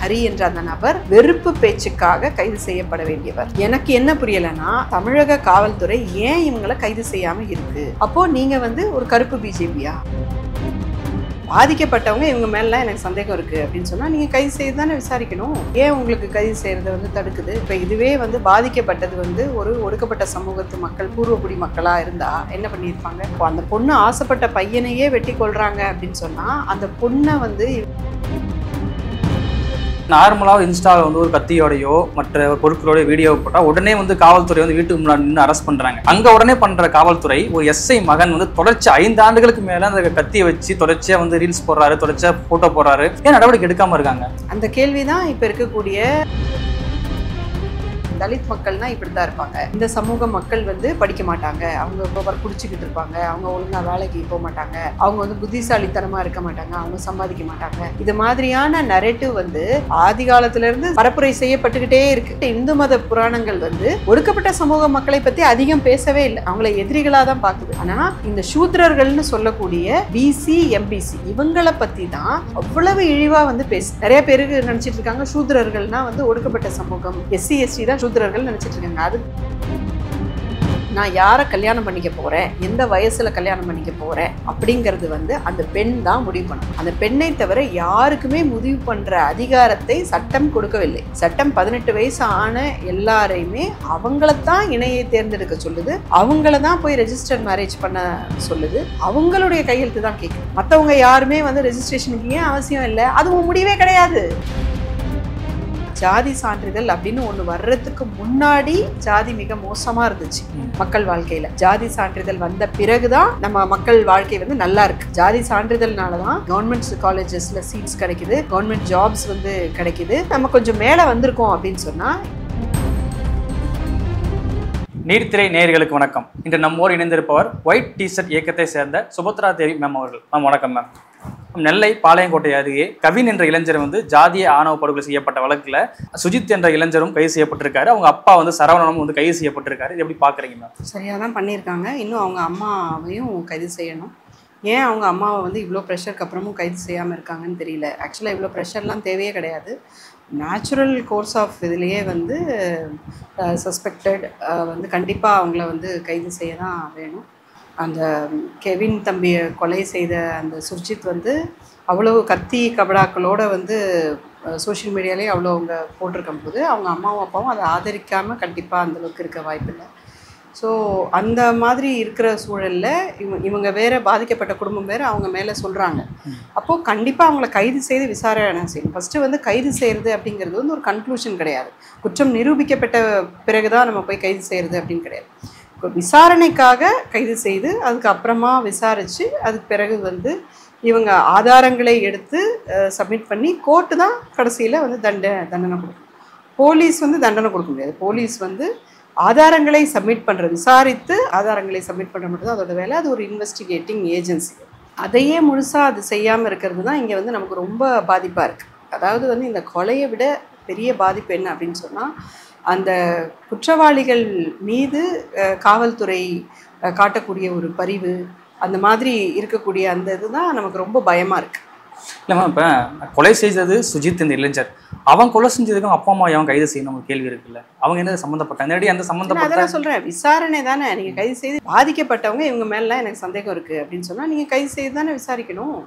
ஹரி என்ற அந்த நபர் வெறுப்பு பேச்சுக்காக கைது செய்யப்பட வேண்டியவர். எனக்கு என்ன புரியலன்னா, தமிழக காவல்துறை ஏன் இவங்களை கைது செய்யாம இருக்கு? அப்போ நீங்க ஒரு கருப்பு பிஜேபியா? பாதிக்கப்பட்டவங்க இவங்க மேலாம் எனக்கு சந்தேகம் இருக்கு அப்படின்னு சொன்னா நீங்க கைது செய்து தானே விசாரிக்கணும். ஏன் உங்களுக்கு கைது செய்யறது தடுக்குது? இப்ப இதுவே பாதிக்கப்பட்டது ஒரு ஒடுக்கப்பட்ட சமூகத்து மக்கள், பூர்வக்குடி மக்களா இருந்தா என்ன பண்ணியிருப்பாங்க? இப்போ அந்த பொண்ணு ஆசைப்பட்ட பையனையே வெட்டி கொள்றாங்க அப்படின்னு சொன்னா அந்த பொண்ணை நார்மலாக இன்ஸ்டாவில் ஒரு கத்தியோடையோ மற்ற பொருட்களோட வீடியோ போட்டால் உடனே காவல்துறை வீட்டுக்கு முன்னாடி நின்று அரெஸ்ட் பண்ணுறாங்க. அங்கே உடனே பண்ணுற காவல்துறை ஒரு எஸ்ஐ மகன் தொடர்ச்சி 5 ஆண்டுகளுக்கு மேலே அந்த கத்தியை வச்சு தொடர்ச்சியாக ரீல்ஸ் போடுறாரு, தொடர்ச்சியாக ஃபோட்டோ போடுறாரு. ஏன் நடவடிக்கை எடுக்காமல் இருக்காங்க? அந்த கேள்விதான் இப்போ இருக்கக்கூடிய தலித் மக்கள்னா இப்படிதான் இருப்பாங்க. இந்த சமூக மக்கள் படிக்க மாட்டாங்க, அவங்க குடிச்சுக்கிட்டு இருப்பாங்க, அவங்க ஒழுங்கா வேலைக்கு போக மாட்டாங்க, அவங்க புத்திசாலித்தனமா இருக்க மாட்டாங்க, அவங்க சம்பாதிக்க மாட்டாங்க. இது மாதிரியான நரேட்டிவ் ஆதி காலத்துல இருந்து பரப்புரை செய்யப்பட்டுக்கிட்டே இருக்கு. இந்து மத புராணங்கள் ஒடுக்கப்பட்ட சமூக மக்களை பத்தி அதிகம் பேசவே இல்லை, அவங்களை எதிரிகளா தான் பாக்குது. ஆனா இந்த சூத்ரர்கள்னு சொல்லக்கூடிய பிசி எம்பிசி இவங்களை பத்தி தான் அவ்வளவு இழிவா பேசு. நிறைய பேருக்கு நினைச்சிட்டு இருக்காங்க சூத்ரர்கள்னா ஒடுக்கப்பட்ட சமூகம், எஸ்சி எஸ்டி தான் சூத்ரர்கள் நினைச்சிட்டு இருக்காங்க. அது நான் யாரை கல்யாணம் பண்ணிக்க போறேன், எந்த வயசுல கல்யாணம் பண்ணிக்க போறேன் அப்படிங்கிறது அந்த பெண் தான் முடிவு பண்ணணும். அந்த பெண்ணை தவிர யாருக்குமே முடிவு பண்ற அதிகாரத்தை சட்டம் கொடுக்கவில்லை. சட்டம் 18 வயசு ஆன எல்லாரையுமே அவங்களத்தான் இணையை தேர்ந்தெடுக்க சொல்லுது, அவங்கள தான் போய் ரெஜிஸ்டர் மேரேஜ் பண்ண சொல்லுது, அவங்களுடைய கையெழுத்து தான் கேட்குது. மற்றவங்க யாருமே ரெஜிஸ்ட்ரேஷனுக்கு ஏன் அவசியம் இல்லை, அது முடிவே கிடையாது. ஜாதி சான்றிதழ் அப்படின்னு ஒன்று வர்றதுக்கு முன்னாடி ஜாதி மிக மோசமா இருந்துச்சு மக்கள் வாழ்க்கையில. ஜாதி சான்றிதழ் வந்த பிறகுதான் நம்ம மக்கள் வாழ்க்கை நல்லா இருக்கு. ஜாதி சான்றிதழ்னாலதான் கவர்மெண்ட் காலேஜஸ்ல சீட்ஸ் கிடைக்குது, கவர்மெண்ட் ஜாப்ஸ் கிடைக்குது, நம்ம கொஞ்சம் மேல வந்திருக்கோம் அப்படின்னு சொன்னா. நீர்த்திரை நேயர்களுக்கு வணக்கம். இன்று நம்மோடு இணைந்திருப்பவர் ஒயிட் டிஷர்ட் இயக்கத்தை சேர்ந்த சுபத்ரா தேவி மேம் அவர்கள். மேம் வணக்கம் மேம். நெல்லை பாளையங்கோட்டை அருகே கவின் என்ற இளைஞர் ஜாதிய ஆணவ படுகொலை செய்யப்பட்ட வழக்குல சுஜித் என்ற இளைஞரும் கைது செய்யப்பட்டிருக்காரு. அவங்க அப்பா சரவணனும் கைது செய்யப்பட்டிருக்காரு. இது எப்படி பாக்குறீங்க மேம்? சரியா தான் பண்ணியிருக்காங்க. இன்னும் அவங்க அம்மாவையும் கைது செய்யணும். ஏன் அவங்க அம்மாவை இவ்வளோ ப்ரெஷருக்கு அப்புறமும் கைது செய்யாமல் இருக்காங்கன்னு தெரியல. ஆக்சுவலாக இவ்வளோ ப்ரெஷர்லாம் தேவையே கிடையாது. நேச்சுரல் கோர்ஸ் ஆஃப் இதுலேயே சஸ்பெக்டட் கண்டிப்பாக அவங்கள கைது செய்ய தான் வேணும். அந்த கெவின் தம்பியை கொலை செய்த அந்த சுர்ஜித் அவ்வளோ கத்தி கபடாக்களோடு சோஷியல் மீடியாலே அவ்வளோ அவங்க போட்டிருக்கும் போது அவங்க அம்மாவும் அப்பாவும் அதை ஆதரிக்காமல் கண்டிப்பாக அந்தளவுக்கு இருக்க வாய்ப்பில்லை. ஸோ அந்த மாதிரி இருக்கிற சூழலில் இவங்க வேறு, பாதிக்கப்பட்ட குடும்பம் வேறு, அவங்க மேலே சொல்கிறாங்க. அப்போது கண்டிப்பாக அவங்கள கைது செய்து விசாரணை செய்யணும். ஃபஸ்ட்டு கைது செய்கிறது அப்படிங்கிறது ஒரு கன்க்ளூஷன் கிடையாது. குற்றம் நிரூபிக்கப்பட்ட பிறகு தான் நம்ம போய் கைது செய்கிறது அப்படின்னு கிடையாது. விசாரணைக்காக கைது செய்து அதுக்கப்புறமா விசாரித்து அதுக்கு பிறகு இவங்க ஆதாரங்களை எடுத்து சப்மிட் பண்ணி கோர்ட்டு தான் கடைசியில் தண்டனை கொடுக்கும். போலீஸ் தண்டனை கொடுக்க முடியாது. போலீஸ் ஆதாரங்களை சப்மிட் பண்ணுற, விசாரித்து ஆதாரங்களை சப்மிட் பண்ண மட்டும் தான் அதோட வேலை. அது ஒரு இன்வெஸ்டிகேட்டிங் ஏஜென்சி. அதையே முழுசாக அது செய்யாமல் இருக்கிறது தான் இங்கே நமக்கு ரொம்ப பாதிப்பாக இருக்குது. அதாவது இந்த கொலையை விட பெரிய பாதிப்பு என்ன அப்படின்னு சொன்னால், அந்த குற்றவாளிகள் மீது காவல்துறை காட்டக்கூடிய ஒரு பரிவு, அந்த மாதிரி இருக்கக்கூடிய அந்த இதுதான் நமக்கு ரொம்ப பயமாக இருக்குது. இல்லைம்மா, இப்போ கொலை செய்தது சுஜித் இந்த இளைஞர், அவன் கொலை செஞ்சதுக்கும் அப்பா அம்மா அவன் கைது செய்யணும் ஒரு கேள்வி இருக்குல்ல. அவங்க என்ன சம்மந்தப்பட்டாங்க? நேரடி அந்த சம்மந்தப்பட்ட அதான் சொல்கிறேன், விசாரணை தானே. நீங்கள் கைது செய்து பாதிக்கப்பட்டவங்க இவங்க மேலாம் எனக்கு சந்தேகம் இருக்குது அப்படின்னு சொன்னால் நீங்கள் கைது செய்து தானே விசாரிக்கணும்.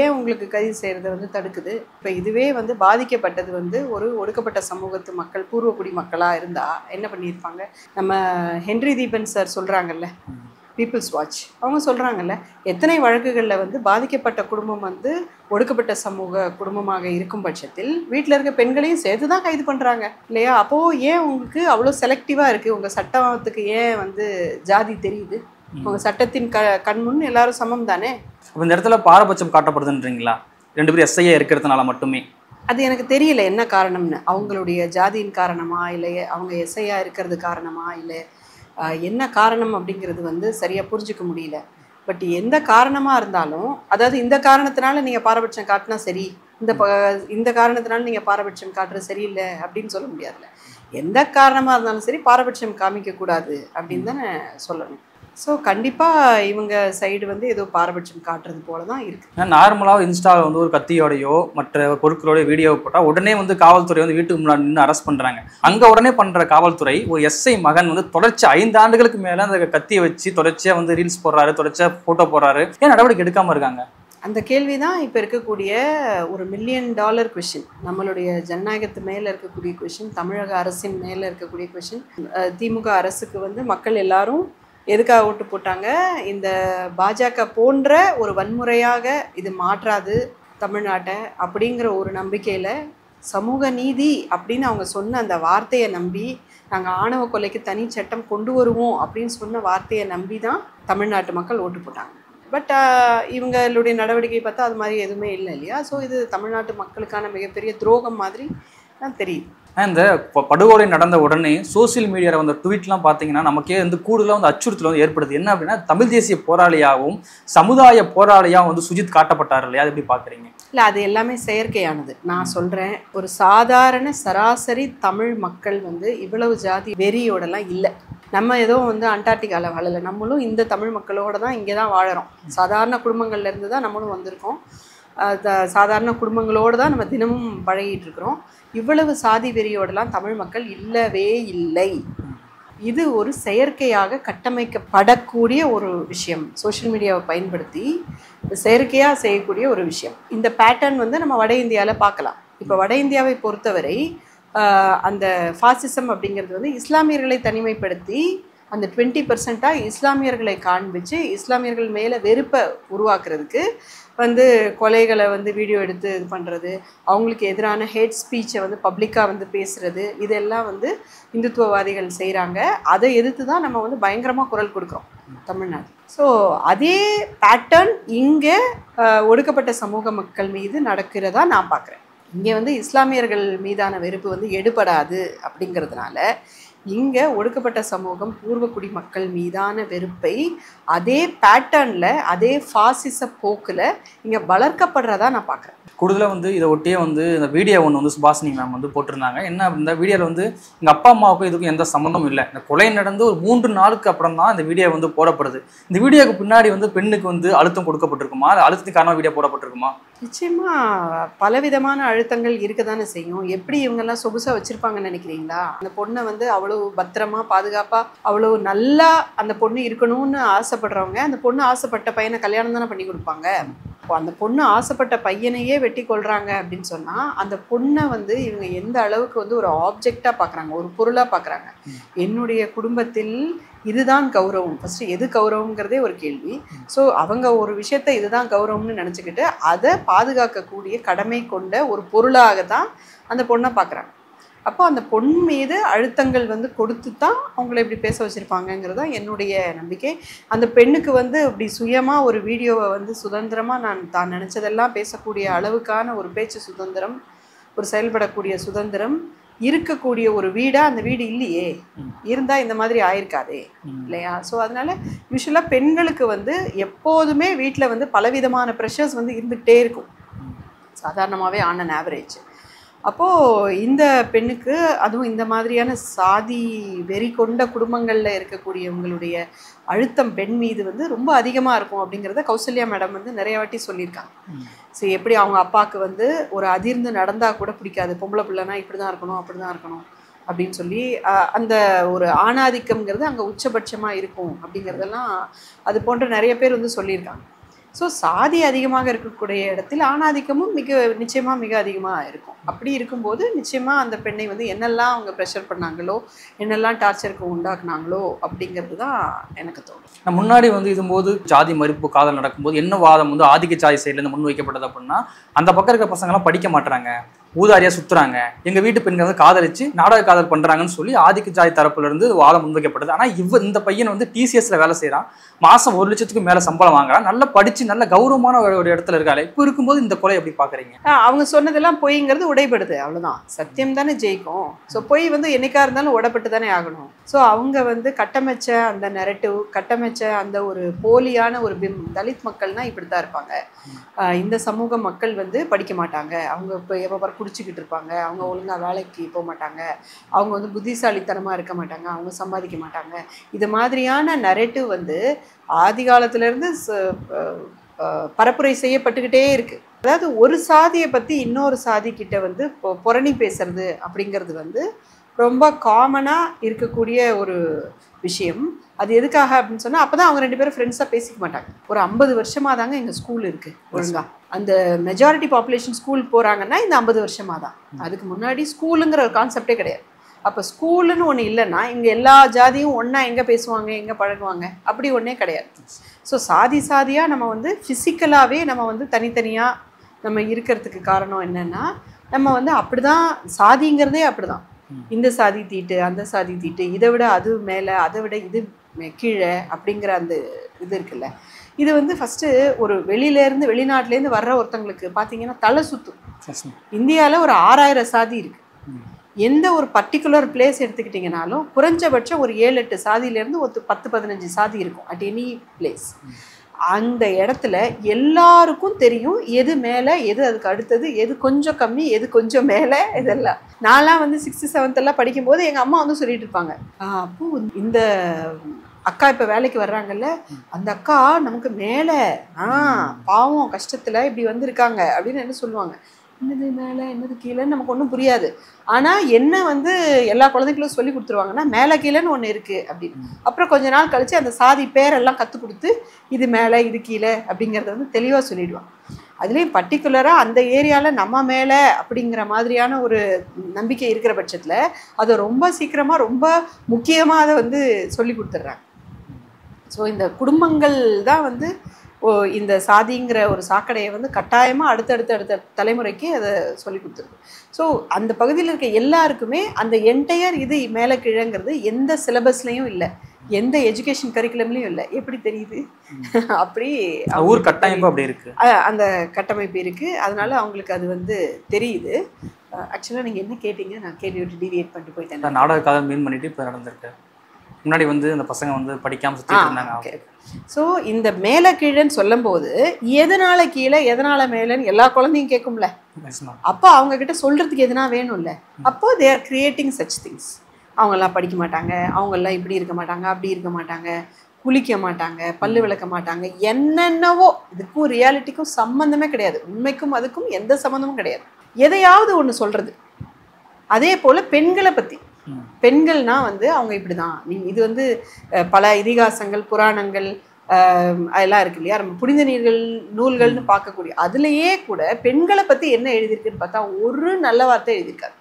ஏன் உங்களுக்கு கைது செய்கிறது தடுக்குது? இப்போ இதுவே பாதிக்கப்பட்டது ஒரு ஒடுக்கப்பட்ட சமூகத்து மக்கள், பூர்வக்குடி மக்களாக இருந்தால் என்ன பண்ணியிருப்பாங்க? நம்ம ஹென்றி தீபன் சார் சொல்கிறாங்கல்ல, பீப்புள்ஸ் வாட்ச், அவங்க சொல்கிறாங்கல்ல, எத்தனை வழக்குகளில் பாதிக்கப்பட்ட குடும்பம் ஒடுக்கப்பட்ட சமூக குடும்பமாக இருக்கும் பட்சத்தில் வீட்டில் இருக்க பெண்களையும் சேர்த்து தான் கைது பண்ணுறாங்க இல்லையா? அப்போது ஏன் உங்களுக்கு அவ்வளோ செலக்டிவாக இருக்குது? உங்கள் சட்டத்துக்கு ஏன் ஜாதி தெரியுது? உங்கள் சட்டத்தின் கண்முன் எல்லாரும் சமம் தானே. அப்போ இந்த இடத்துல பாரபட்சம் காட்டப்படுதுன்றீங்களா? 2 பேரும் எஸ்ஐயா இருக்கிறதுனால மட்டுமே? அது எனக்கு தெரியல என்ன காரணம்னு. அவங்களுடைய ஜாதியின் காரணமா, இல்லை அவங்க எஸ்ஐயா இருக்கிறது காரணமா, இல்லை என்ன காரணம் அப்படிங்கிறது சரியாக புரிஞ்சிக்க முடியல. பட் எந்த காரணமாக இருந்தாலும், அதாவது இந்த காரணத்தினால நீங்கள் பாரபட்சம் காட்டினா சரி, இந்த காரணத்தினால நீங்கள் பாரபட்சம் காட்டுறது சரியில்லை அப்படின்னு சொல்ல முடியாதுல்ல. எந்த காரணமாக இருந்தாலும் சரி பாரபட்சம் காமிக்கக்கூடாது அப்படின்னு தானே சொல்லணும். ஸோ கண்டிப்பாக இவங்க சைடு வந்து ஏதோ பாரபட்சம் காட்டுறது போல தான் இருக்குது. ஏன்னா நார்மலாக இன்ஸ்டாவில் வந்து ஒரு கத்தியோடையோ மற்ற பொருட்களோட வீடியோ போட்டால் உடனே வந்து காவல்துறை வந்து வீட்டுக்கு முன்னாடி நின்று அரெஸ்ட் பண்ணுறாங்க. அங்கே உடனே பண்ணுற காவல்துறை ஒரு எஸ்ஐ மகன் வந்து தொடர்ச்சி 5 ஆண்டுகளுக்கு மேலே அந்த கத்தியை வச்சு தொடர்ச்சியாக வந்து ரீல்ஸ் போடுறாரு, தொடர்ச்சியாக ஃபோட்டோ போடுறாரு, ஏன் நடவடிக்கை எடுக்காமல் இருக்காங்க? அந்த கேள்வி தான் இப்போ இருக்கக்கூடிய ஒரு $1 மில்லியன் கொஷின். நம்மளுடைய ஜனநாயகத்து மேலே இருக்கக்கூடிய கொஷின், தமிழக அரசின் மேலே இருக்கக்கூடிய கொஷின். திமுக அரசுக்கு வந்து மக்கள் எல்லாரும் எதுக்காக ஓட்டு போட்டாங்க? இந்த பாஜக போன்ற ஒரு வன்முறையாக இது மாற்றாது தமிழ்நாட்டை அப்படிங்கிற ஒரு நம்பிக்கையில், சமூக நீதி அப்படின்னு அவங்க சொன்ன அந்த வார்த்தையை நம்பி, நாங்கள் ஆணவ கொலைக்கு தனி சட்டம் கொண்டு வருவோம் அப்படின்னு சொன்ன வார்த்தையை நம்பி தான் தமிழ்நாட்டு மக்கள் ஓட்டு போட்டாங்க. பட் இவங்களுடைய நடவடிக்கை பார்த்தா அது மாதிரி எதுவுமே இல்லை இல்லையா? ஸோ இது தமிழ்நாட்டு மக்களுக்கான மிகப்பெரிய துரோகம் மாதிரி தான் தெரியுது. இந்த படுகொலை நடந்த உடனே சோசியல் மீடியாவில் வந்த ட்வீட்லாம் பார்த்தீங்கன்னா நமக்கே வந்து கூடுதலாக வந்து அச்சுறுத்தல் வந்து ஏற்படுது. என்ன அப்படின்னா, தமிழ் தேசிய போராளியாகவும் சமுதாய போராளியாகவும் வந்து சுஜித் காட்டப்பட்டார் இல்லையா? அது எப்படி பார்க்குறீங்க? இல்லை, அது எல்லாமே செயற்கையானது. நான் சொல்கிறேன், ஒரு சாதாரண சராசரி தமிழ் மக்கள் வந்து இவ்வளவு ஜாதி வெறியோடலாம் இல்லை. நம்ம ஏதோ வந்து அண்டார்டிகாவில் வாழலை, நம்மளும் இந்த தமிழ் மக்களோட தான் இங்கே தான் வாழறோம். சாதாரண குடும்பங்கள்லேருந்து தான் நம்மளும் வந்திருக்கோம். சாதாரண குடும்பங்களோடு தான் நம்ம தினமும் பழகிட்டு இருக்கிறோம். இவ்வளவு சாதி வெறியோடலாம் தமிழ் மக்கள் இல்லவே இல்லை. இது ஒரு செயற்கையாக கட்டமைக்கப்படக்கூடிய ஒரு விஷயம். சோஷியல் மீடியாவை பயன்படுத்தி செயற்கையாக செய்யக்கூடிய ஒரு விஷயம். இந்த பேட்டர்ன் வந்து நம்ம வட இந்தியாவில் பார்க்கலாம். இப்போ வட இந்தியாவை பொறுத்தவரை அந்த ஃபாசிசம் அப்படிங்கிறது வந்து இஸ்லாமியர்களை தனிமைப்படுத்தி அந்த 20% இஸ்லாமியர்களை காண்பிச்சு இஸ்லாமியர்கள் மேலே வெறுப்பை உருவாக்குறதுக்கு வந்து கொலைகளை வந்து வீடியோ எடுத்து இது பண்ணுறது, அவங்களுக்கு எதிரான ஹேட் ஸ்பீச்சை வந்து பப்ளிக்காக வந்து பேசுகிறது, இதெல்லாம் வந்து இந்துத்துவவாதிகள் செய்கிறாங்க. அதை எதிர்த்து தான் நம்ம வந்து பயங்கரமாக குரல் கொடுக்குறோம் தமிழ்நாடு. ஸோ அதே பேட்டர்ன் இங்கே ஒடுக்கப்பட்ட சமூக மக்கள் மீது நடக்கிறதா நான் பார்க்குறேன். இங்கே வந்து இஸ்லாமியர்கள் மீதான வெறுப்பு வந்து எடுபடாது அப்படிங்கிறதுனால இங்கே ஒடுக்கப்பட்ட சமூகம் பூர்வக்குடி மக்கள் மீதான வெறுப்பை அதே பேட்டர்னில் அதே ஃபாசிச போக்கில் இங்கே வளர்க்கப்படுறதா நான் பார்க்குறேன். கூடுதலாக வந்து இதை ஒட்டியே வந்து இந்த வீடியோ ஒன்று வந்து சுபாஷினி மேம் வந்து போட்டிருந்தாங்க. என்ன இந்த வீடியோவில் வந்து எங்கள் அப்பா அம்மாவுக்கும் இதுக்கும் எந்த சம்மந்தமும் இல்லை, இந்த கொலை நடந்து ஒரு 3 நாளுக்கு அப்புறம் தான் இந்த வீடியோ வந்து போடப்படுது. இந்த வீடியோக்கு பின்னாடி வந்து பெண்ணுக்கு வந்து அழுத்தம் கொடுக்கப்பட்டிருக்குமா, அது அழுத்தத்துக்கு காரணமாக வீடியோ போடப்பட்டிருக்குமா? நிச்சயமாக பலவிதமான அழுத்தங்கள் இருக்க தானே செய்யும். எப்படி இவங்கெல்லாம் சொகுசாக வச்சுருப்பாங்கன்னு நினைக்கிறீங்களா? அந்த பொண்ணை வந்து அவ்வளோ பத்திரமா பாதுகாப்பாக அவ்வளோ நல்லா அந்த பொண்ணு இருக்கணும்னு ஆசைப்படுறவங்க அந்த பொண்ணு ஆசைப்பட்ட பையனை கல்யாணம் தானே பண்ணி கொடுப்பாங்க. அந்த பொண்ணு ஆசைப்பட்ட பையனையே வெட்டி கொள்றாங்க அப்படின்னு சொன்னால் அந்த பொண்ணை வந்து இவங்க எந்த அளவுக்கு வந்து ஒரு ஆப்ஜெக்டாக பார்க்குறாங்க, ஒரு பொருளாக பார்க்குறாங்க. என்னுடைய குடும்பத்தில் இதுதான் கௌரவம். ஃபஸ்ட்டு எது கௌரவங்கிறதே ஒரு கேள்வி. ஸோ அவங்க ஒரு விஷயத்தை இதுதான் கௌரவம்னு நினச்சிக்கிட்டு அதை பாதுகாக்கக்கூடிய கடமை கொண்ட ஒரு பொருளாக தான் அந்த பொண்ணை பார்க்குறாங்க. அப்போ அந்த பொண் மீது அழுத்தங்கள் வந்து கொடுத்து தான் அவங்கள இப்படி பேச வச்சுருப்பாங்கங்கிறது தான் என்னுடைய நம்பிக்கை. அந்த பெண்ணுக்கு வந்து இப்படி சுயமாக ஒரு வீடியோவை வந்து சுதந்திரமாக தான் நினச்சதெல்லாம் பேசக்கூடிய அளவுக்கான ஒரு பேச்சு சுதந்திரம், ஒரு செயல்படக்கூடிய சுதந்திரம் இருக்கக்கூடிய ஒரு வீடாக அந்த வீடு இல்லையே. இருந்தால் இந்த மாதிரி ஆயிருக்காதே இல்லையா? ஸோ அதனால் யூஸ்வலாக பெண்களுக்கு வந்து எப்போதுமே வீட்டில் வந்து பலவிதமான ப்ரெஷர்ஸ் வந்து இருந்துகிட்டே இருக்கும், சாதாரணமாகவே ஆன் அன் ஆவரேஜ். அப்போது இந்த பெண்ணுக்கு அதுவும் இந்த மாதிரியான சாதி வெறி கொண்ட குடும்பங்களில் இருக்கக்கூடியவங்களுடைய அழுத்தம் பெண் மீது வந்து ரொம்ப அதிகமாக இருக்கும் அப்படிங்கிறத கௌசல்யா மேடம் வந்து நிறைய வாட்டி சொல்லியிருக்காங்க. ஸோ எப்படி அவங்க அப்பாவுக்கு வந்து ஒரு அதிர்ந்து நடந்தால் கூட பிடிக்காது, பொம்பளை பிள்ளைனா இப்படி தான் இருக்கணும் அப்படி தான் இருக்கணும் அப்படின்னு சொல்லி அந்த ஒரு ஆணாதிக்கம்ங்கிறது அங்கே உச்சபட்சமாக இருக்கும் அப்படிங்கிறதெல்லாம் அது போன்ற நிறைய பேர் வந்து சொல்லியிருக்காங்க. ஸோ சாதி அதிகமாக இருக்கக்கூடிய இடத்தில் ஆணாதிக்கமும் நிச்சயமாக மிக அதிகமாக இருக்கும். அப்படி இருக்கும்போது நிச்சயமாக அந்த பெண்ணை வந்து என்னெல்லாம் அவங்க ப்ரெஷர் பண்ணாங்களோ, என்னெல்லாம் டார்ச்சருக்கு உண்டாக்குனாங்களோ அப்படிங்கிறது தான் எனக்கு தோணும். முன்னாடி வந்து இதுபோது ஜாதி மறுப்பு காதல் நடக்கும்போது என்ன வாதம் வந்து ஆதிக்க ஜாதி சைட்லேருந்து முன் வைக்கப்பட்டது அப்படின்னா, அந்த பக்கம் இருக்கிற பசங்கள்லாம் படிக்க மாட்டுறாங்க, ஊதாரியாக சுற்றுறாங்க, எங்கள் வீட்டு பெண்கள் வந்து காதலிச்சு நாடக காதல் பண்ணுறாங்கன்னு சொல்லி ஆதிக்க ஜாதி தரப்புலேருந்து வாதம் முன்வைக்கப்பட்டது. ஆனால் இந்த பையன் வந்து டிசிஎஸ்ல வேலை செய்கிறான், மாதம் 1 லட்சத்துக்கு மேலே சம்பளம் வாங்குறான், நல்லா படித்து நல்ல கௌரவமான ஒரு இடத்துல இருக்காரு. இப்போ இருக்கும்போது இந்த கொலை எப்படி பார்க்குறீங்க? அவங்க சொன்னதெல்லாம் பொய்ங்கிறது உடைபடுது, அவ்வளோதான். சத்தியம் தானே ஜெயிக்கும். ஸோ பொய் வந்து என்னைக்கா இருந்தாலும் உடப்பட்டு தானே ஆகணும். ஸோ அவங்க வந்து கட்டமைச்ச அந்த நெரட்டிவ், கட்டமைச்ச அந்த ஒரு போலியான ஒரு தலித் மக்கள்னால் இப்படி தான் இருப்பாங்க, இந்த சமூக மக்கள் வந்து படிக்க மாட்டாங்க, அவங்க இப்போ எப்போ குடிச்சிக்கிட்டு இருப்பாங்க, அவங்க ஒழுங்காக வேலைக்கு போக மாட்டாங்க, அவங்க வந்து புத்திசாலித்தனமாக இருக்க மாட்டாங்க, அவங்க சம்பாதிக்க மாட்டாங்க. இது மாதிரியான நரேட்டிவ் வந்து ஆதி காலத்துலேருந்து பரப்புரை செய்யப்பட்டுக்கிட்டே இருக்குது. அதாவது ஒரு சாதியை பற்றி இன்னொரு சாதிக்கிட்ட வந்து புரணி பேசுறது அப்படிங்கிறது வந்து ரொம்ப காமனாக இருக்கக்கூடிய ஒரு விஷயம். அது எதுக்காக அப்படின்னு சொன்னால், அப்போ தான் அவங்க 2 பேரும் ஃப்ரெண்ட்ஸாக பேசிக்க மாட்டாங்க. ஒரு 50 வருஷமாக தாங்க எங்கள் ஸ்கூல் இருக்குது ஒழுங்கா. அந்த மெஜாரிட்டி பாப்புலேஷன் ஸ்கூல் போகிறாங்கன்னா இந்த 50 வருஷமாக தான். அதுக்கு முன்னாடி ஸ்கூலுங்கிற ஒரு கான்செப்டே கிடையாது. அப்போ ஸ்கூலுன்னு ஒன்று இல்லைன்னா இங்கே எல்லா ஜாதியும் ஒன்றா எங்கே பேசுவாங்க, எங்கே பழகுவாங்க, அப்படி ஒன்றே கிடையாது. ஸோ சாதி சாதியாக நம்ம வந்து ஃபிசிக்கலாகவே நம்ம வந்து தனித்தனியாக நம்ம இருக்கிறதுக்கு காரணம் என்னென்னா, நம்ம வந்து அப்படி தான் சாதிங்கிறதே அப்படி தான். இந்த சாதி தீட்டு, அந்த சாதி தீட்டு, இதை விட அது மேலே, அதை விட இது கீழே அப்படிங்கிற அந்த இது இருக்குல்ல, இது வந்து ஃபஸ்ட்டு ஒரு வெளியிலேருந்து வெளிநாட்டிலேருந்து வர்ற ஒருத்தங்களுக்கு பார்த்தீங்கன்னா தலை சுற்றும். இந்தியாவில் ஒரு 6000 சாதி இருக்குது. எந்த ஒரு பர்டிகுலர் பிளேஸ் எடுத்துக்கிட்டிங்கனாலும் குறைஞ்சபட்சம் ஒரு 7-8 சாதியிலேருந்து ஒரு 10-15 சாதி இருக்கும் அட் எனி பிளேஸ். அந்த இடத்துல எல்லாருக்கும் தெரியும் எது மேலே, எது அதுக்கு அடுத்தது, எது கொஞ்சம் கம்மி, எது கொஞ்சம் மேலே, இதெல்லாம். நான்லாம் வந்து 6th 7th படிக்கும்போது எங்கள் அம்மா வந்து சொல்லிட்டு இருப்பாங்க, அப்போ இந்த அக்கா இப்போ வேலைக்கு வர்றாங்கல்ல, அந்த அக்கா நமக்கு மேலே, பாவம் கஷ்டத்தில் இப்படி வந்திருக்காங்க அப்படின்னு என்ன சொல்லுவாங்க. என்னது மேலே, என்னது கீழேன்னு நமக்கு ஒன்றும் புரியாது. ஆனால் என்ன வந்து எல்லா குழந்தைகளும் சொல்லி கொடுத்துருவாங்கன்னா மேலே கீழேன்னு ஒன்று இருக்குது அப்படின்னு. அப்புறம் கொஞ்ச நாள் கழித்து அந்த சாதி பேரெல்லாம் கற்றுக் கொடுத்து இது மேலே இது கீழே அப்படிங்கிறத வந்து தெளிவாக சொல்லிடுவாங்க. அதுலேயும் பர்டிகுலராக அந்த ஏரியாவில் நம்ம மேலே அப்படிங்கிற மாதிரியான ஒரு நம்பிக்கை இருக்கிற பட்சத்தில் அதை ரொம்ப சீக்கிரமாக ரொம்ப முக்கியமாக அதை வந்து சொல்லி கொடுத்துட்றாங்க. ஸோ இந்த குடும்பங்கள் தான் வந்து இந்த சாதிங்கிற ஒரு சாக்கடையை வந்து கட்டாயமாக அடுத்த தலைமுறைக்கு அதை சொல்லி கொடுத்துருக்கு. ஸோ அந்த பகுதியில் இருக்க எல்லாருக்குமே அந்த என்டையர் இது மேலே கீழங்கிறது எந்த சிலபஸ்லையும் இல்லை, எந்த எஜுகேஷன் கரிக்குலம்லையும் இல்லை. எப்படி தெரியுது? அப்படி ஊர் கட்டமைப்பு அப்படி இருக்குது, அந்த கட்டமைப்பு இருக்குது. அதனால அவங்களுக்கு அது வந்து தெரியுது. ஆக்சுவலாக நீங்கள் என்ன கேட்டீங்க? நான் கேள்வி விட்டு டிவியேட் பண்ணிட்டு போயிட்டேன். நாடக காலம் மீன் பண்ணிட்டு இப்போ நடந்திருக்கு. முன்னாடி வந்து அந்த பசங்க வந்து படிக்காமல் சுற்றிட்டு இருந்தாங்க. ஸோ இந்த மேலே கீழேன்னு சொல்லும் போது எதனால கீழே எதனால மேலேன்னு எல்லா குழந்தையும் கேட்கும்ல. அப்போ அவங்கக்கிட்ட சொல்கிறதுக்கு எதுனா வேணும்ல. அப்போ they are creating such things. அவங்கெல்லாம் படிக்க மாட்டாங்க, அவங்கெல்லாம் இப்படி இருக்க மாட்டாங்க, அப்படி இருக்க மாட்டாங்க, குளிக்க மாட்டாங்க, பல்லு விளக்க மாட்டாங்க, என்னென்னவோ. இதுக்கும் ரியாலிட்டிக்கும் சம்மந்தமே கிடையாது. உண்மைக்கும் அதுக்கும் எந்த சம்மந்தமும் கிடையாது. எதையாவது ஒன்று சொல்கிறது. அதே போல் பெண்களை பற்றி, பெண்கள்னா வந்து அவங்க இப்படி தான். நீங்கள் இது வந்து பல இதிகாசங்கள் புராணங்கள் அதெல்லாம் இருக்கு இல்லையா, நம்ம புனித நூல்கள்னு பார்க்கக்கூடிய அதுலேயே கூட பெண்களை பற்றி என்ன எழுதியிருக்குன்னு பார்த்தா ஒரு நல்ல வார்த்தை எழுதியிருக்காரு.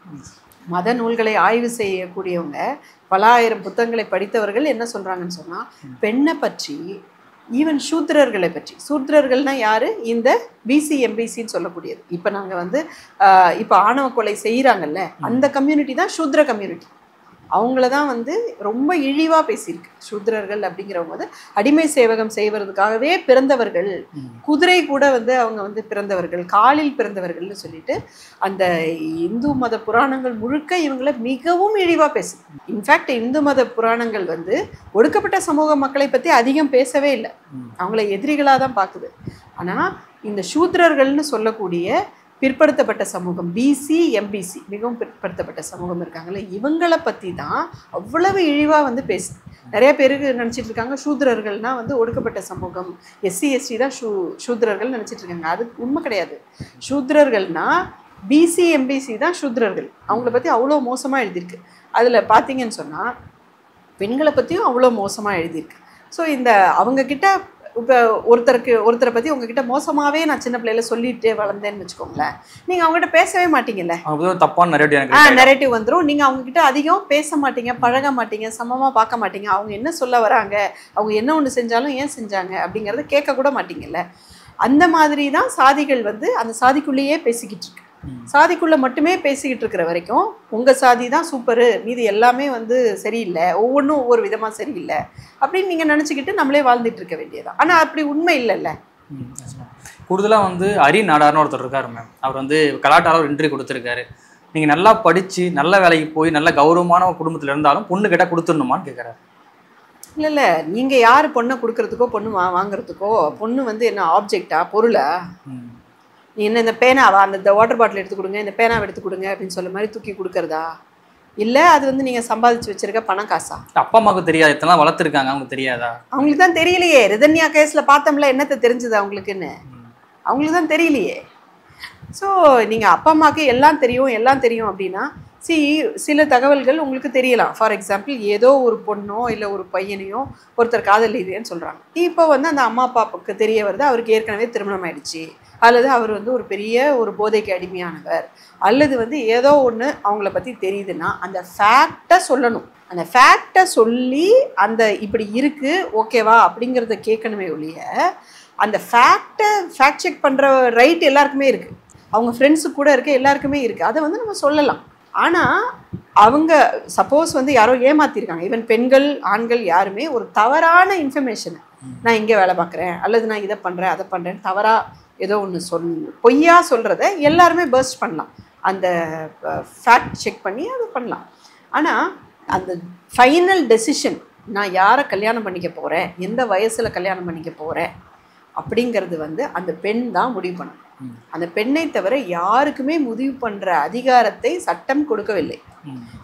மத நூல்களை ஆய்வு செய்யக்கூடியவங்க பல ஆயிரம் புத்தகங்களை படித்தவர்கள் என்ன சொல்கிறாங்கன்னு சொன்னால், பெண்ணை பற்றி ஈவன் சூத்திரர்களை பற்றி, சூத்திரர்கள்னால் யார்? இந்த பிசி எம்பிசின்னு சொல்லக்கூடியது. இப்போ நாங்கள் வந்து இப்போ ஆணவ கொலை செய்கிறாங்கல்ல, அந்த கம்யூனிட்டி தான் சூத்ர கம்யூனிட்டி. அவங்கள தான் வந்து ரொம்ப இழிவாக பேசியிருக்கு. சூத்ரர்கள் அப்படிங்கிறவங்க வந்து அடிமை சேவகம் செய்வதற்காகவே பிறந்தவர்கள், குதிரை கூட வந்து அவங்க வந்து பிறந்தவர்கள், காலில் பிறந்தவர்கள்னு சொல்லிட்டு அந்த இந்து மத புராணங்கள் முழுக்க இவங்களை மிகவும் இழிவாக பேசுது. இன்ஃபேக்ட் இந்து மத புராணங்கள் வந்து ஒடுக்கப்பட்ட சமூக மக்களை பற்றி அதிகம் பேசவே இல்லை, அவங்கள எதிரிகளாக தான் பார்க்குது. ஆனால் இந்த சூத்ரர்கள்னு சொல்லக்கூடிய பிற்படுத்தப்பட்ட சமூகம், பிசி எம்பிசி, மிகவும் பிற்படுத்தப்பட்ட சமூகம் இருக்காங்கல்ல, இவங்களை பற்றி தான் அவ்வளவு இழிவாக வந்து பேசுது. நிறைய பேருக்கு நினச்சிட்டு இருக்காங்க சூத்ரர்கள்னால் வந்து ஒடுக்கப்பட்ட சமூகம், எஸ்சி எஸ்டி தான் சூத்ரர்கள் நினச்சிட்டு இருக்காங்க. அது உண்மை கிடையாது. சூத்ரர்கள்னால் பிசி எம்பிசி தான் சூத்ரர்கள். அவங்கள பற்றி அவ்வளோ மோசமாக எழுதியிருக்கு. அதில் பார்த்தீங்கன்னு சொன்னால் பெண்களை பற்றியும் அவ்வளோ மோசமாக எழுதியிருக்கு. ஸோ இந்த அவங்கக்கிட்ட இப்போ ஒருத்தரை பற்றி உங்ககிட்ட மோசமாகவே நான் சின்ன பிள்ளையில சொல்லிட்டு வளர்ந்தேன்னு வச்சுக்கோங்களேன், நீங்கள் அவங்ககிட்ட பேசவே மாட்டீங்கல்ல, தப்பான நெரேட்டிவ் வந்துடும். நீங்கள் அவங்ககிட்ட அதிகம் பேச மாட்டீங்க, பழக மாட்டீங்க, சமமாக பார்க்க மாட்டீங்க. அவங்க என்ன சொல்ல வராங்க, அவங்க என்ன ஒன்று செஞ்சாலும் ஏன் செஞ்சாங்க அப்படிங்கிறத கேட்கக்கூட மாட்டீங்கல்ல. அந்த மாதிரி தான் சாதிகள் வந்து அந்த சாதிக்குள்ளேயே பேசிக்கிட்டு இருக்கு. சாதிக்குள்ளே மட்டுமே பேசிக்கிட்டு இருக்கிற வரைக்கும் உங்கள் சாதி தான் சூப்பரு, மீது எல்லாமே வந்து சரியில்லை, ஒவ்வொன்றும் ஒவ்வொரு விதமாக சரியில்லை அப்படின்னு நீங்கள் நினச்சிக்கிட்டு நம்மளே வாழ்ந்துட்டு இருக்க வேண்டியதான். ஆனால் அப்படி உண்மை இல்லைல்ல. கூடுதலாக வந்து அரி நாடார்னு ஒருத்தர் இருக்காரு மேம். அவர் வந்து கலாட்டால ஒரு இன்டர்வியூ கொடுத்துருக்காரு. நீங்கள் நல்லா படித்து நல்ல வேலைக்கு போய் நல்ல கௌரவமான குடும்பத்தில் இருந்தாலும் பொண்ணு கேட்டால் கொடுத்துடணுமான்னு கேட்குறாரு. இல்லை, நீங்கள் யார் பொண்ணை கொடுக்கறதுக்கோ பொண்ணு வாங்குறதுக்கோ, பொண்ணு வந்து என்ன ஆப்ஜெக்டா, பொருளா? நீ என்ன இந்த பேனாவா, அந்த வாட்டர் பாட்டில் எடுத்து கொடுங்க, இந்த பேனாவை எடுத்து கொடுங்க அப்படின்னு சொல்ல மாதிரி தூக்கி கொடுக்கறதா? இல்லை அது வந்து நீங்கள் சம்பாதிச்சு வச்சிருக்க பணம் காசா? அப்பா அம்மாவுக்கு தெரியாது, இதெல்லாம் வளர்த்துருக்காங்க, அவங்களுக்கு தெரியாதா? அவங்களுக்கு தான் தெரியலையே. ரிதன்யா கேஸில் பார்த்தோம்ல, என்னத்தை தெரிஞ்சது அவங்களுக்குன்னு? அவங்களுக்கு தான் தெரியலையே. ஸோ நீங்கள் அப்பா அம்மாவுக்கு எல்லாம் தெரியும் அப்படின்னா சில தகவல்கள் உங்களுக்கு தெரியலாம். ஃபார் எக்ஸாம்பிள், ஏதோ ஒரு பொண்ணோ இல்லை ஒரு பையனையோ ஒருத்தர் காதலிக்கிறேன்னு சொல்கிறாங்க. இப்போ வந்து அந்த அம்மா அப்பாவுக்கு தெரிய வருது அவருக்கு ஏற்கனவே திருமணம் ஆயிடுச்சு, அல்லது அவர் வந்து ஒரு பெரிய ஒரு போதைக்கு அடிமையானவர், அல்லது வந்து ஏதோ ஒன்று அவங்கள பற்றி தெரியுதுன்னா அந்த ஃபேக்டை சொல்லணும். அந்த ஃபேக்டை சொல்லி அந்த இப்படி இருக்குது ஓகேவா அப்படிங்கிறத கேட்கணுமே ஒழிய, அந்த ஃபேக்ட் செக் பண்ணுற ரைட் எல்லாருக்குமே இருக்குது, அவங்க ஃப்ரெண்ட்ஸு கூட இருக்க எல்லாருக்குமே இருக்குது. அதை வந்து நம்ம சொல்லலாம். ஆனால் அவங்க சப்போஸ் வந்து யாரோ ஏமாற்றிருக்காங்க, ஈவன் பெண்கள் ஆண்கள் யாருமே ஒரு தவறான இன்ஃபர்மேஷனை, நான் இங்கே வேலை பார்க்குறேன் அல்லது நான் இதை பண்ணுறேன் அதை பண்ணுறேன்னு தவறாக ஏதோ ஒன்று பொய்யா சொல்கிறத எல்லாருமே பர்ஸ்ட் பண்ணலாம், அந்த ஃபேக்ட் செக் பண்ணி அதை பண்ணலாம். ஆனால் அந்த ஃபைனல் டெசிஷன், நான் யாரை கல்யாணம் பண்ணிக்க போகிறேன், எந்த வயசில் கல்யாணம் பண்ணிக்க போகிறேன் அப்படிங்கிறது வந்து அந்த பெண் தான் முடிவு பண்ணணும். அந்த பெண்ணை தவிர யாருக்குமே முடிவு பண்ணுற அதிகாரத்தை சட்டம் கொடுக்கவில்லை.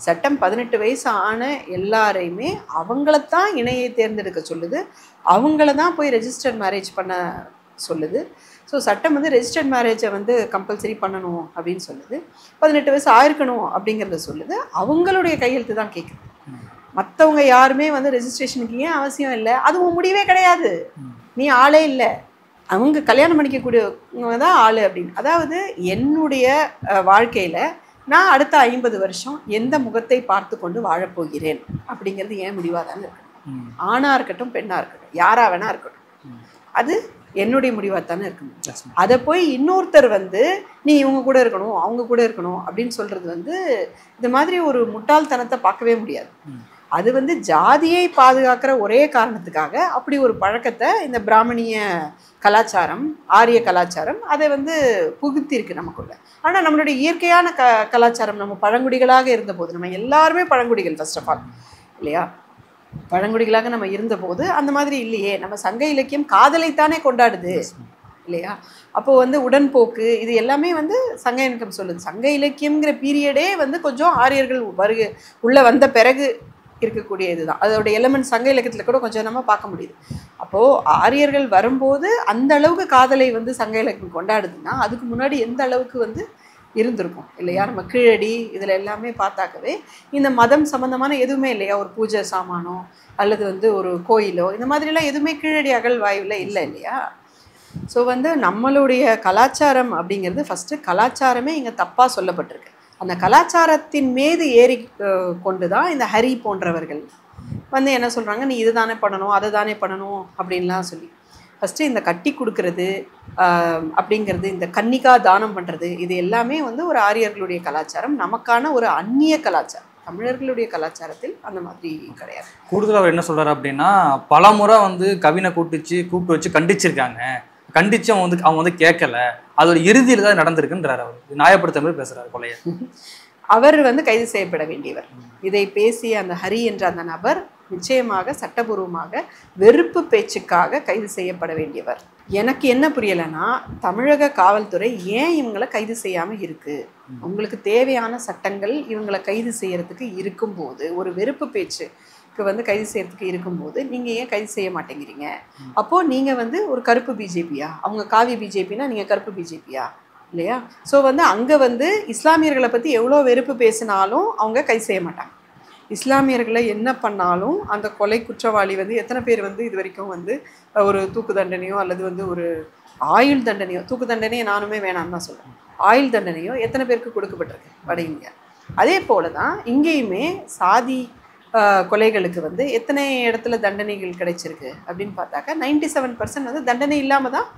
சட்டம் 18 வயசு ஆன எல்லாரையுமே அவங்களத்தான் இணையை தேர்ந்தெடுக்க சொல்லுது, அவங்கள தான் போய் ரெஜிஸ்டர்ட் மேரேஜ் பண்ண சொல்லுது. ஸோ சட்டம் வந்து ரெஜிஸ்டர்ட் மேரேஜை வந்து கம்பல்சரி பண்ணணும் அப்படின்னு சொல்லுது, 18 வயசு ஆயிருக்கணும் அப்படிங்கிறத சொல்லுது. அவங்களுடைய கையெழுத்து தான் கேட்குது. மற்றவங்க யாருமே வந்து ரெஜிஸ்ட்ரேஷனுக்கு ஏன் அவசியம் இல்லை, அது உன் முடிவே கிடையாது, நீ ஆளே இல்லை, அவங்க கல்யாணம் பண்ணிக்கக்கூடியவங்க தான் ஆள் அப்படின்னு. அதாவது என்னுடைய வாழ்க்கையில் நான் அடுத்த 50 வருஷம் எந்த முகத்தை பார்த்து கொண்டு வாழப்போகிறேன் அப்படிங்கிறது ஏன் முடிவாக தானே இருக்கணும். ஆணாக இருக்கட்டும் பெண்ணாக இருக்கட்டும் யாராக வேணா இருக்கட்டும், அது என்னுடைய முடிவாக தானே இருக்கணும். அதை போய் இன்னொருத்தர் வந்து நீ இவங்க கூட இருக்கணும் அவங்க கூட இருக்கணும் அப்படின்னு சொல்கிறது வந்து இந்த மாதிரி ஒரு முட்டாள்தனத்தை பார்க்கவே முடியாது. அது வந்து ஜாதியை பாதுகாக்கிற ஒரே காரணத்துக்காக அப்படி ஒரு பழக்கத்தை இந்த பிராமணிய கலாச்சாரம், ஆரிய கலாச்சாரம் அதை வந்து புகுத்திருக்கு நமக்குள்ள. ஆனால் நம்மளுடைய இயற்கையான கலாச்சாரம், நம்ம பழங்குடிகளாக இருந்தபோது, நம்ம எல்லாருமே பழங்குடிகள் ஃபர்ஸ்ட் ஆஃப் ஆல் இல்லையா, பழங்குடிகளாக நம்ம இருந்தபோது அந்த மாதிரி இல்லையே. நம்ம சங்க இலக்கியம் காதலைத்தானே கொண்டாடுது இல்லையா. அப்போது வந்து உடன்போக்கு இது எல்லாமே வந்து சங்க இலக்கியம் சொல்லுது. சங்க இலக்கியங்கிற பீரியடே வந்து கொஞ்சம் ஆரியர்கள் உள்ளே வந்த பிறகு இருக்கக்கூடிய இதுதான், அதோட எலமெண்ட் சங்க இலக்கியத்தில் கூட கொஞ்சம் நம்ம பார்க்க முடியுது. அப்போது ஆரியர்கள் வரும்போது அந்த அளவுக்கு காதலை வந்து சங்க இலக்கியம் கொண்டாடுதுன்னா அதுக்கு முன்னாடி எந்த அளவுக்கு வந்து இருந்திருக்கும் இல்லையா. நம்ம கீழடி இதில் எல்லாமே பார்த்தாக்கவே இந்த மதம் சம்மந்தமான எதுவுமே இல்லையா, ஒரு பூஜை சாமானோ அல்லது வந்து ஒரு கோயிலோ இந்த மாதிரிலாம் எதுவுமே கீழடி அகழ்வாய்வில் இல்லை இல்லையா. ஸோ வந்து நம்மளுடைய கலாச்சாரம் அப்படிங்கிறது ஃபஸ்ட்டு கலாச்சாரமே இங்கே தப்பாக சொல்லப்பட்டிருக்கு. அந்த கலாச்சாரத்தின் மீது ஏறி கொண்டு தான் இந்த ஹரி போன்றவர்கள் வந்து என்ன சொல்கிறாங்க, நீ இது தானே பண்ணணும் அதை தானே பண்ணணும் அப்படின்லாம் சொல்லி ஃபஸ்ட்டு இந்த கட்டி கொடுக்கறது அப்படிங்கிறது, இந்த கன்னிகா தானம் பண்ணுறது, இது எல்லாமே வந்து ஒரு ஆரியர்களுடைய கலாச்சாரம், நமக்கான ஒரு அந்நிய கலாச்சாரம். தமிழர்களுடைய கலாச்சாரத்தில் அந்த மாதிரி கிடையாது. கூடுதல் அவர் என்ன சொல்கிறார் அப்படின்னா, பல முறை வந்து கவினை கூப்பிட்டு வச்சு கண்டிச்சிருக்காங்க, கண்டிச்சு அவங்க வந்து கேட்கல, அது ஒரு இறுதியில் தான் நடந்திருக்குன்றார். அவர் நியாயப்படுத்த மாதிரி பேசுகிறார் கொலையை. அவர் வந்து கைது செய்யப்பட வேண்டியவர். இதை பேசிய அந்த ஹரி என்ற அந்த நபர் நிச்சயமாக சட்டபூர்வமாக வெறுப்பு பேச்சுக்காக கைது செய்யப்பட வேண்டியவர். எனக்கு என்ன புரியலைன்னா, தமிழக காவல்துறை ஏன் இவங்களை கைது செய்யாமல் இருக்குது? உங்களுக்கு தேவையான சட்டங்கள் இவங்களை கைது செய்யறதுக்கு இருக்கும்போது, ஒரு வெறுப்பு பேச்சுக்கு வந்து கைது செய்யறதுக்கு இருக்கும்போது நீங்கள் ஏன் கைது செய்ய மாட்டேங்கிறீங்க? அப்போது நீங்கள் வந்து ஒரு கருப்பு பிஜேபியா, அவங்க காவி பிஜேபினா நீங்கள் கருப்பு பிஜேபியா இல்லையா. ஸோ வந்து அங்கே வந்து இஸ்லாமியர்களை பற்றி எவ்வளோ வெறுப்பு பேசினாலும் அவங்க கைது செய்ய மாட்டாங்க. இஸ்லாமியர்களை என்ன பண்ணாலும் அந்த கொலை குற்றவாளி வந்து எத்தனை பேர் வந்து இது வரைக்கும் வந்து ஒரு தூக்கு தண்டனையோ அல்லது வந்து ஒரு ஆயுள் தண்டனையோ, தூக்கு தண்டனையை நானுமே வேணாம்னு தான் சொல்கிறேன், ஆயுள் தண்டனையோ எத்தனை பேருக்கு கொடுக்கப்பட்டிருக்கு வட இந்தியா. அதே போல தான் இங்கேயுமே சாதி கொலைகளுக்கு வந்து எத்தனை இடத்துல தண்டனைகள் கிடைச்சிருக்கு அப்படின்னு பார்த்தாக்கா 97% வந்து தண்டனை இல்லாமல் தான்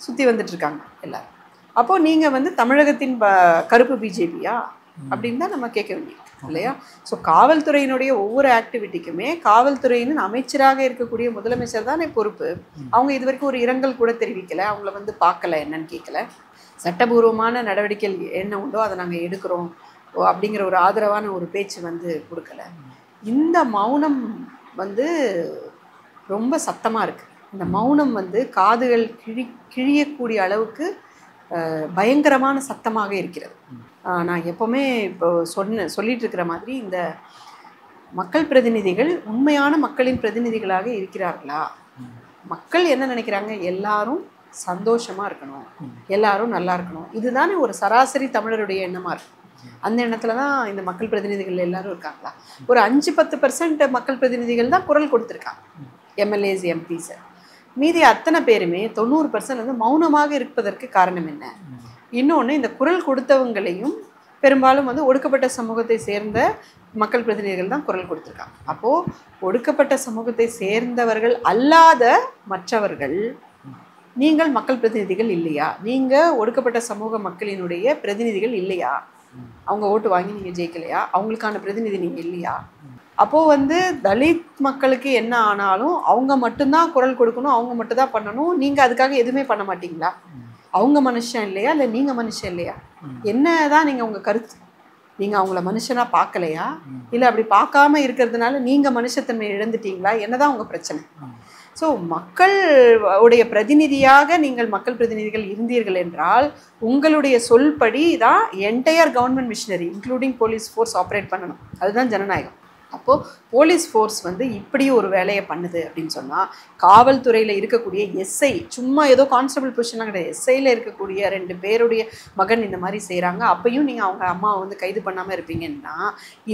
சுற்றி வந்துட்டுருக்காங்க எல்லோரும். அப்போது நீங்கள் வந்து தமிழகத்தின் கருப்பு பிஜேபியா அப்படின்னு தான் நம்ம கேட்க வேண்டியது இல்லையா. ஸோ காவல்துறையினுடைய ஒவ்வொரு ஆக்டிவிட்டிக்குமே காவல்துறையின் அமைச்சராக இருக்கக்கூடிய முதலமைச்சர் தானே பொறுப்பு. அவங்க இது வரைக்கும் ஒரு இரங்கல் கூட தெரிவிக்கலை, அவங்கள வந்து பார்க்கல, என்னன்னு கேட்கல, சட்டபூர்வமான நடவடிக்கைகள் என்ன உண்டோ அதை நாங்கள் எடுக்கிறோம் அப்படிங்கிற ஒரு ஆதரவான ஒரு பேச்சு வந்து கொடுக்கல. இந்த மௌனம் வந்து ரொம்ப சத்தமாக இருக்குது. இந்த மௌனம் வந்து காதுகள் கிழியக்கூடிய அளவுக்கு பயங்கரமான சத்தமாக இருக்கிறது. நான் எப்போவுமே இப்போ சொல்லிட்டு இருக்கிற மாதிரி இந்த மக்கள் பிரதிநிதிகள் உண்மையான மக்களின் பிரதிநிதிகளாக இருக்கிறார்களா? மக்கள் என்ன நினைக்கிறாங்க? எல்லாரும் சந்தோஷமாக இருக்கணும், எல்லாரும் நல்லா இருக்கணும். இதுதானே ஒரு சராசரி தமிழருடைய எண்ணமாக இருக்கும். அந்த எண்ணத்தில் தான் இந்த மக்கள் பிரதிநிதிகள் எல்லாரும் இருக்காங்களா? ஒரு 5-10% மக்கள் பிரதிநிதிகள் தான் குரல் கொடுத்துருக்காங்க, எம்எல்ஏஸ் எம்பிஸ். மீதி அத்தனை பேருமே 90% வந்து மௌனமாக இருப்பதற்கு காரணம் என்ன? இன்னொன்று, இந்த குரல் கொடுத்தவங்களையும் பெரும்பாலும் வந்து ஒடுக்கப்பட்ட சமூகத்தை சேர்ந்த மக்கள் பிரதிநிதிகள் தான் குரல் கொடுத்துருக்காங்க. அப்போது ஒடுக்கப்பட்ட சமூகத்தை சேர்ந்தவர்கள் அல்லாத மற்றவர்கள், நீங்கள் மக்கள் பிரதிநிதிகள் இல்லையா? நீங்கள் ஒடுக்கப்பட்ட சமூக மக்களினுடைய பிரதிநிதிகள் இல்லையா? அவங்க ஓட்டு வாங்கி நீங்கள் ஜெயிக்கலையா? அவங்களுக்கான பிரதிநிதி நீங்கள் இல்லையா? அப்போது வந்து தலித் மக்களுக்கு என்ன ஆனாலும் அவங்க மட்டும்தான் குரல் கொடுக்கணும், அவங்க மட்டும் தான் பண்ணணும். நீங்கள் அதுக்காக எதுவுமே பண்ண மாட்டீங்களா? அவங்க மனுஷன் இல்லையா, இல்லை நீங்கள் மனுஷன் இல்லையா? என்ன தான் நீங்கள் உங்கள் கருத்து? நீங்கள் அவங்கள மனுஷனாக பார்க்கலையா, இல்லை அப்படி பார்க்காம இருக்கிறதுனால நீங்கள் மனுஷத்தன்மை இழந்துட்டீங்களா? என்னதான் உங்கள் பிரச்சனை? ஸோ மக்கள் உடைய பிரதிநிதியாக நீங்கள் மக்கள் பிரதிநிதிகள் இருந்தீர்கள் என்றால் உங்களுடைய சொல்படி தான் entire government machinery including police force operate பண்ணணும். அதுதான் ஜனநாயகம். அப்போது போலீஸ் ஃபோர்ஸ் வந்து இப்படி ஒரு வேலையை பண்ணுது அப்படின்னு சொன்னால், காவல்துறையில் இருக்கக்கூடிய எஸ்ஐ, சும்மா ஏதோ கான்ஸ்டபிள் பொசிஷன்லாம் கிடையாது, எஸ்ஐயில் இருக்கக்கூடிய 2 பேருடைய மகன் இந்த மாதிரி செய்கிறாங்க, அப்பையும் நீங்கள் அவங்க அம்மாவை வந்து கைது பண்ணாமல் இருப்பீங்கன்னா,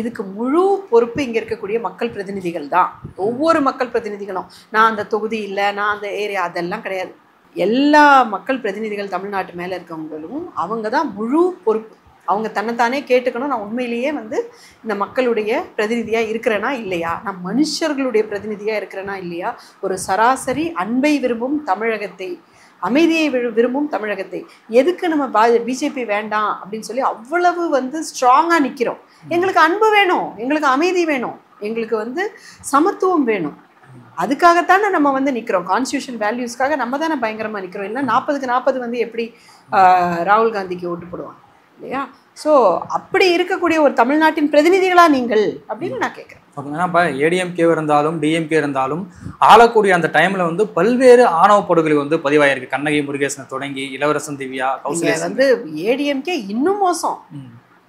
இதுக்கு முழு பொறுப்பு இங்கே இருக்கக்கூடிய மக்கள் பிரதிநிதிகள் தான். ஒவ்வொரு மக்கள் பிரதிநிதிகளும், நான் அந்த தொகுதி இல்லை, நான் அந்த ஏரியா, அதெல்லாம் கிடையாது. எல்லா மக்கள் பிரதிநிதிகள் தமிழ்நாட்டு மேலே இருக்கவங்களும் அவங்க தான் முழு பொறுப்பு. அவங்க தன்னைத்தானே கேட்டுக்கணும், நான் உண்மையிலேயே வந்து இந்த மக்களுடைய பிரதிநிதியாக இருக்கிறேனா இல்லையா, நான் மனுஷர்களுடைய பிரதிநிதியாக இருக்கிறேனா இல்லையா, ஒரு சராசரி அன்பை விரும்பும் தமிழகத்தை, அமைதியை விரும்பும் தமிழகத்தை எதுக்கு நம்ம பிஜேபி வேண்டாம் அப்படின்னு சொல்லி அவ்வளவு வந்து ஸ்ட்ராங்காக நிற்கிறோம். எங்களுக்கு அன்பு வேணும், எங்களுக்கு அமைதி வேணும், எங்களுக்கு வந்து சமத்துவம் வேணும். அதுக்காகத்தானே நம்ம வந்து நிற்கிறோம். கான்ஸ்டியூஷன் வேல்யூஸ்க்காக நம்ம தானே பயங்கரமாக நிற்கிறோம். இல்லை 40க்கு 40 வந்து எப்படி ராகுல் காந்திக்கு ஓட்டு போடுவாங்க இல்லையா? ஸோ அப்படி இருக்கக்கூடிய ஒரு தமிழ்நாட்டின் பிரதிநிதிகளா நீங்கள் அப்படின்னு நான் கேட்குறேன். ஓகேங்க. இப்போ ஏடிஎம்கே இருந்தாலும் டிஎம்கே இருந்தாலும் ஆளக்கூடிய அந்த டைமில் வந்து பல்வேறு ஆணவ படுகொலை வந்து பதிவாயிருக்கு. கண்ணகி முருகேசனை தொடங்கி இளவரசன் திவ்யா, கௌசல்யா வந்து ஏடிஎம்கே இன்னும் மோசம்.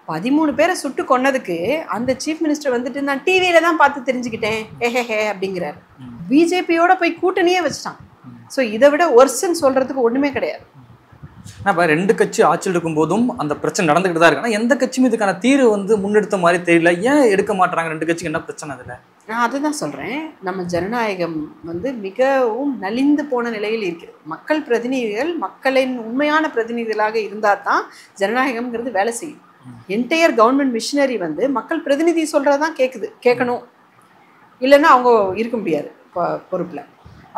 13 பேரை சுட்டு கொன்னதுக்கு அந்த சீஃப் மினிஸ்டர் வந்துட்டு நான் டிவியில தான் பார்த்து தெரிஞ்சுக்கிட்டேன் ஹே அப்படிங்கிறாரு. பிஜேபியோட போய் கூட்டணியே வச்சுட்டான். ஸோ இதை விட ஒர்ஸ்ன்னு சொல்றதுக்கு ஒன்றுமே கிடையாது. இப்போ 2 கட்சி ஆட்சியில் இருக்கும் போதும் அந்த பிரச்சனை நடந்துகிட்டு தான் இருக்கு. ஆனால் எந்த கட்சியும் இதுக்கான தீர்வு வந்து முன்னெடுத்த மாதிரி தெரியல. ஏன் எடுக்க மாட்டாங்க? 2 கட்சிக்கு என்ன பிரச்சனை அதில்? நான் அதுதான் சொல்கிறேன். நம்ம ஜனநாயகம் வந்து மிகவும் நலிந்து போன நிலையில் இருக்கிறது. மக்கள் பிரதிநிதிகள் மக்களின் உண்மையான பிரதிநிதிகளாக இருந்தால் தான் ஜனநாயகம்ங்கிறது வேலை செய்யும். என்டையர் கவர்மெண்ட் மிஷினரி வந்து மக்கள் பிரதிநிதி சொல்கிறதான் கேட்கணும், இல்லைன்னா அவங்க இருக்க முடியாது பொறுப்பில்.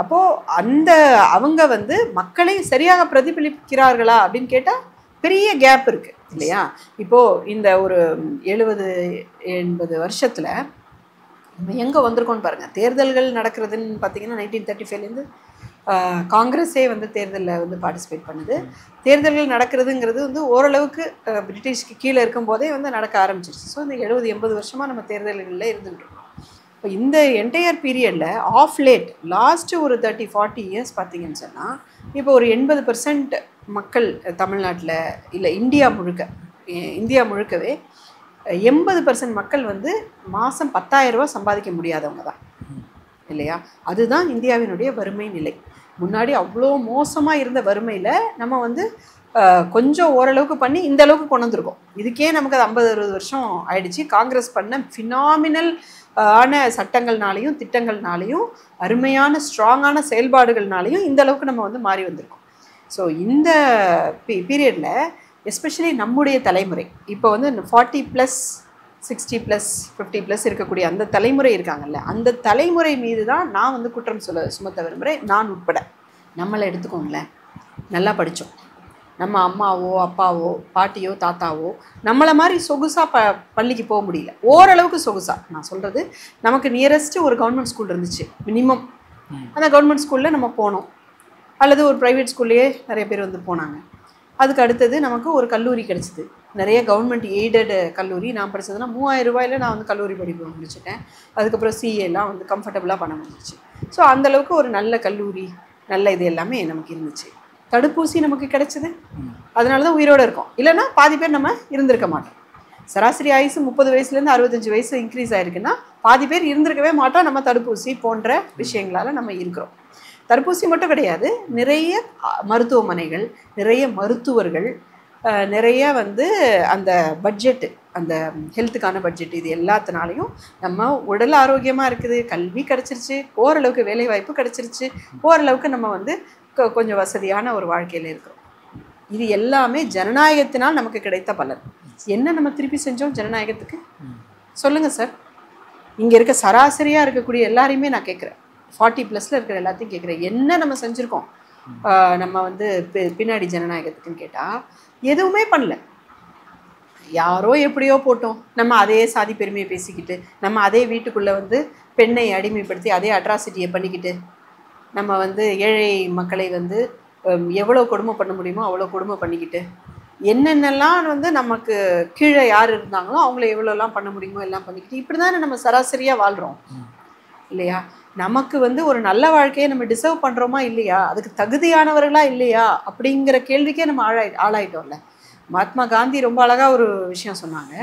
அப்போது அவங்க வந்து மக்களை சரியாக பிரதிபலிக்கிறார்களா அப்படின்னு கேட்டால் பெரிய கேப் இருக்குது இல்லையா? இப்போது இந்த ஒரு 70-80 வருஷத்தில் நம்ம எங்கே வந்திருக்கோன்னு பாருங்கள். தேர்தல்கள் நடக்கிறதுன்னு பார்த்தீங்கன்னா 1935லேருந்து காங்கிரஸே வந்து தேர்தலில் வந்து பார்ட்டிசிபேட் பண்ணுது. தேர்தல்கள் நடக்கிறதுங்கிறது வந்து ஓரளவுக்கு பிரிட்டிஷ்க்கு கீழே இருக்கும்போதே வந்து நடக்க ஆரம்பிச்சிருச்சு. ஸோ இந்த 70-80 வருஷமாக நம்ம தேர்தல்களில் இருந்துகிட்டு இருக்கோம். இப்போ இந்த என்டையர் பீரியடில் ஆஃப் லேட் லாஸ்ட்டு ஒரு 30-40 இயர்ஸ் பார்த்தீங்கன்னு சொன்னால், இப்போ ஒரு 80% மக்கள் தமிழ்நாட்டில் இல்லை இந்தியா முழுக்கவே 80% மக்கள் வந்து மாதம் 10,000 ரூபா சம்பாதிக்க முடியாதவங்க தான் இல்லையா? அதுதான் இந்தியாவினுடைய வறுமை நிலை. முன்னாடி அவ்வளோ மோசமாக இருந்த வறுமையில் நம்ம வந்து கொஞ்சம் ஓரளவுக்கு பண்ணி இந்த அளவுக்கு கொண்டு வந்திருக்கோம். இதுக்கே நமக்கு அது 50-60 வருஷம் ஆயிடுச்சு. காங்கிரஸ் பண்ண ஃபினாமினல் ஆன சட்டங்கள்னாலையும் திட்டங்கள்னாலையும் அருமையான ஸ்ட்ராங்கான செயல்பாடுகள்னாலையும் இந்த அளவுக்கு நம்ம வந்து மாறி வந்திருக்கோம். ஸோ இந்த பீரியடில் எஸ்பெஷலி நம்முடைய தலைமுறை இப்போ வந்து 40+, 60+, 50+ இருக்கக்கூடிய அந்த தலைமுறை இருக்காங்கல்ல, அந்த தலைமுறை மீது தான் நான் வந்து குற்றம் சுமத்த விரும்புகிறேன். நான் உட்பட நம்மளை எடுத்துக்கோங்களேன். நல்லா படித்தோம். நம்ம அம்மாவோ அப்பாவோ பாட்டியோ தாத்தாவோ நம்மளை மாதிரி சொகுசாக பள்ளிக்கு போக முடியல. ஓரளவுக்கு சொகுசாக நான் சொல்கிறது, நமக்கு நியரஸ்ட்டு ஒரு கவர்மெண்ட் ஸ்கூல் இருந்துச்சு மினிமம். அந்த கவர்மெண்ட் ஸ்கூலில் நம்ம போனோம், அல்லது ஒரு ப்ரைவேட் ஸ்கூல்லையே நிறைய பேர் வந்து போனாங்க. அதுக்கு அடுத்தது நமக்கு ஒரு கல்லூரி கிடச்சிது, நிறைய கவர்மெண்ட் எய்டட் கல்லூரி. நான் படித்ததுன்னா 3000 ரூபாயில் நான் வந்து கல்லூரி படிப்பு முடிச்சுட்டேன். அதுக்கப்புறம் சிஏலாம் வந்து கம்ஃபர்டபுளாக பண்ண முடிஞ்சிச்சு. ஸோ அந்தளவுக்கு ஒரு நல்ல கல்லூரி, நல்ல இது எல்லாமே நமக்கு இருந்துச்சு. தடுப்பூசி நமக்கு கிடைச்சது, அதனால தான் உயிரோடு இருக்கோம். இல்லைன்னா பாதி பேர் நம்ம இருந்திருக்க மாட்டோம். சராசரி ஆயுசு 30 வயசுலேருந்து 65 வயசு இன்க்ரீஸ் ஆகிருக்குன்னா பாதி பேர் இருந்திருக்கவே மாட்டோம். நம்ம தடுப்பூசி போன்ற விஷயங்களால் நம்ம இருக்கிறோம். தடுப்பூசி மட்டும் கிடையாது, நிறைய மருத்துவமனைகள், நிறைய மருத்துவர்கள், நிறைய வந்து அந்த பட்ஜெட்டு, அந்த ஹெல்த்துக்கான பட்ஜெட், இது எல்லாத்தினாலையும் நம்ம உடல் ஆரோக்கியமாக இருக்குது, கல்வி கிடச்சிருச்சு, ஓரளவுக்கு வேலைவாய்ப்பு கிடச்சிருச்சு, ஓரளவுக்கு நம்ம வந்து கொஞ்சம் வசதியான ஒரு வாழ்க்கையில் இருக்கிறோம். இது எல்லாமே ஜனநாயகத்தினால் நமக்கு கிடைத்த பலன். என்ன நம்ம திருப்பி செஞ்சோம் ஜனநாயகத்துக்கு? சொல்லுங்கள் சார். இங்கே இருக்க சராசரியாக இருக்கக்கூடிய எல்லாரையுமே நான் கேட்குறேன், 40+ இருக்கிற எல்லாத்தையும் கேட்குறேன், என்ன நம்ம செஞ்சுருக்கோம் நம்ம வந்து பின்னாடி ஜனநாயகத்துக்குன்னு கேட்டால் எதுவுமே பண்ணல. யாரோ எப்படியோ போட்டோம், நம்ம அதே சாதி பெருமையை பேசிக்கிட்டு, நம்ம அதே வீட்டுக்குள்ளே வந்து பெண்ணை அடிமைப்படுத்தி அதே அட்ராசிட்டியை பண்ணிக்கிட்டு, நம்ம வந்து ஏழை மக்களை வந்து எவ்வளோ கொடுமை பண்ண முடியுமோ அவ்வளோ கொடுமை பண்ணிக்கிட்டு, என்னென்னலாம் வந்து நமக்கு கீழே யார் இருந்தாங்களோ அவங்கள எவ்வளோலாம் பண்ண முடியுமோ எல்லாம் பண்ணிக்கிட்டு, இப்படி தானே நம்ம சராசரியாக வாழ்கிறோம் இல்லையா? நமக்கு வந்து ஒரு நல்ல வாழ்க்கையை நம்ம டிசர்வ் பண்ணுறோமா இல்லையா, அதுக்கு தகுதியானவர்களா இல்லையா அப்படிங்கிற கேள்விக்கே நம்ம ஆளாயிட்டோம்ல. மகாத்மா காந்தி ரொம்ப அழகாக ஒரு விஷயம் சொன்னாங்க,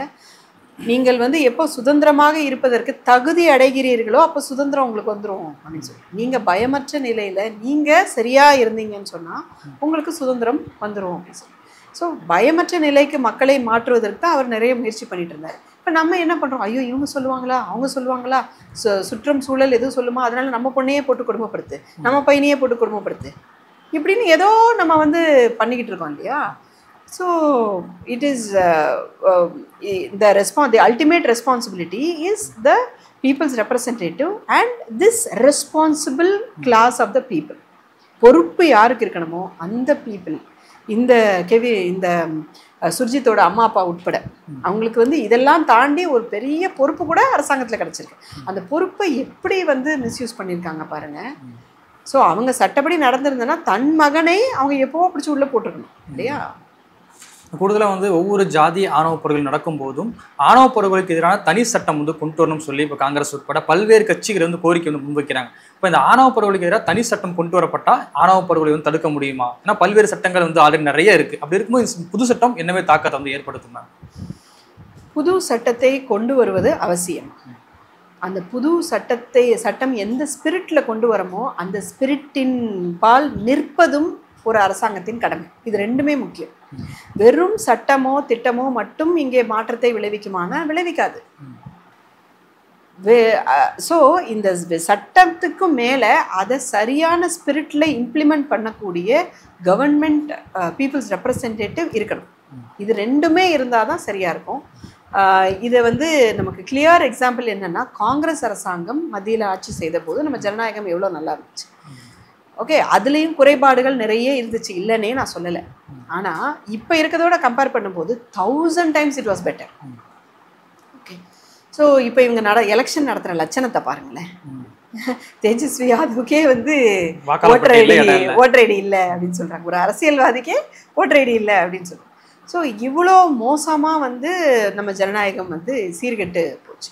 நீங்கள் வந்து எப்போ சுதந்திரமாக இருப்பதற்கு தகுதி அடைகிறீர்களோ அப்போ சுதந்திரம் உங்களுக்கு வந்துடும் அப்படின்னு சொல்லி. நீங்கள் பயமற்ற நிலையில் நீங்கள் சரியாக இருந்தீங்கன்னு சொன்னால் உங்களுக்கு சுதந்திரம் வந்துடும் அப்படின்னு சொல்லி. ஸோ பயமற்ற நிலைக்கு மக்களை மாற்றுவதற்கு தான் அவர் நிறைய முயற்சி பண்ணிட்டு இருந்தார். இப்போ நம்ம என்ன பண்ணுறோம், ஐயோ இவங்க சொல்லுவாங்களா அவங்க சொல்லுவாங்களா, சுற்றம் சூழல் எதுவும் சொல்லுமா, அதனால நம்ம பொண்ணையே போட்டு கொடுமைப்படுத்து, நம்ம பையனையே போட்டு கொடுமைப்படுத்து, இப்படின்னு ஏதோ நம்ம வந்து பண்ணிக்கிட்டு இருக்கோம் இல்லையா? So it is the ultimate responsibility is the people's representative and this responsible class of the people. பொறுப்பு யாருக்கு இருக்கணுமோ அந்த people, இந்த சுர்ஜித்தோட அம்மா அப்பா உட்பட அவங்களுக்கு வந்து இதெல்லாம் தாண்டி ஒரு பெரிய பொறுப்பு கூட அரசாங்கத்தில் கிடச்சிருக்கு. அந்த பொறுப்பை எப்படி வந்து மிஸ்யூஸ் பண்ணியிருக்காங்க பாருங்க. ஸோ அவங்க சட்டப்படி நடந்திருந்தனா தன் மகனை அவங்க எப்போ பிடிச்சி உள்ளே போட்டிருக்கணும் இல்லையா? கூடுதலாக வந்து ஒவ்வொரு ஜாதி ஆணவ படுகொலை நடக்கும் போதும் ஆணவ படுகொலைக்கு எதிரான தனி சட்டம் வந்து கொண்டு வரணும்னு சொல்லி இப்போ காங்கிரஸ் உட்பட பல்வேறு கட்சிகள் வந்து கோரிக்கை வந்து முன்வைக்கிறாங்க. இப்போ இந்த ஆணவ படுகொலைக்கு எதிராக தனி சட்டம் கொண்டு வரப்பட்டால் ஆணவ படுகொலை வந்து தடுக்க முடியுமா? ஏன்னா பல்வேறு சட்டங்கள் வந்து ஆல்ரெடி நிறைய இருக்குது. அப்படி இருக்கும்போது புது சட்டம் என்னவே தாக்கத்தை வந்து ஏற்படுத்துமா? புது சட்டத்தை கொண்டு வருவது அவசியம். அந்த புது சட்டம் எந்த ஸ்பிரிட்டில் கொண்டு வரமோ அந்த ஸ்பிரிட்டின் பால் நிற்பதும் ஒரு அரசாங்கத்தின் கடமை. இது ரெண்டுமே முக்கியம். வெறும் சட்டமோ திட்டமோ மட்டும் இங்கே மாற்றத்தை விளைவிக்குமானா விளைவிக்காது. ஸோ இந்த சட்டத்துக்கும் மேலே அதை சரியான ஸ்பிரிட்டில் இம்ப்ளிமெண்ட் பண்ணக்கூடிய கவர்மெண்ட் பீப்புள்ஸ் ரெப்ரசன்டேட்டிவ் இருக்கணும். இது ரெண்டுமே இருந்தால் தான் சரியாக இருக்கும். இதை வந்து நமக்கு கிளியர் எக்ஸாம்பிள் என்னென்னா, காங்கிரஸ் அரசாங்கம் மத்தியில் ஆட்சி செய்த போது நம்ம ஜனநாயகம் எவ்வளோ நல்லா இருந்துச்சு. ஓகே, அதுலேயும் குறைபாடுகள் நிறைய இருந்துச்சு, இல்லைன்னே நான் சொல்லலை. ஆனால் இப்போ இருக்கிறதோட கம்பேர் பண்ணும்போது 1000 times it was better. Okay, so இப்போ இவங்க எலெக்ஷன் நடத்துகிற லட்சணத்தை பாருங்களேன். தேஜஸ்வி யாதவுக்கே வந்து ஓட்டர் ஐடி இல்லை அப்படின்னு சொல்கிறாங்க, ஒரு அரசியல்வாதிக்கே ஓட்டர் ஐடி இல்லை அப்படின்னு சொல்கிறாங்க. ஸோ இவ்வளோ மோசமாக வந்து நம்ம ஜனநாயகம் வந்து சீர்கெட்டு போச்சு.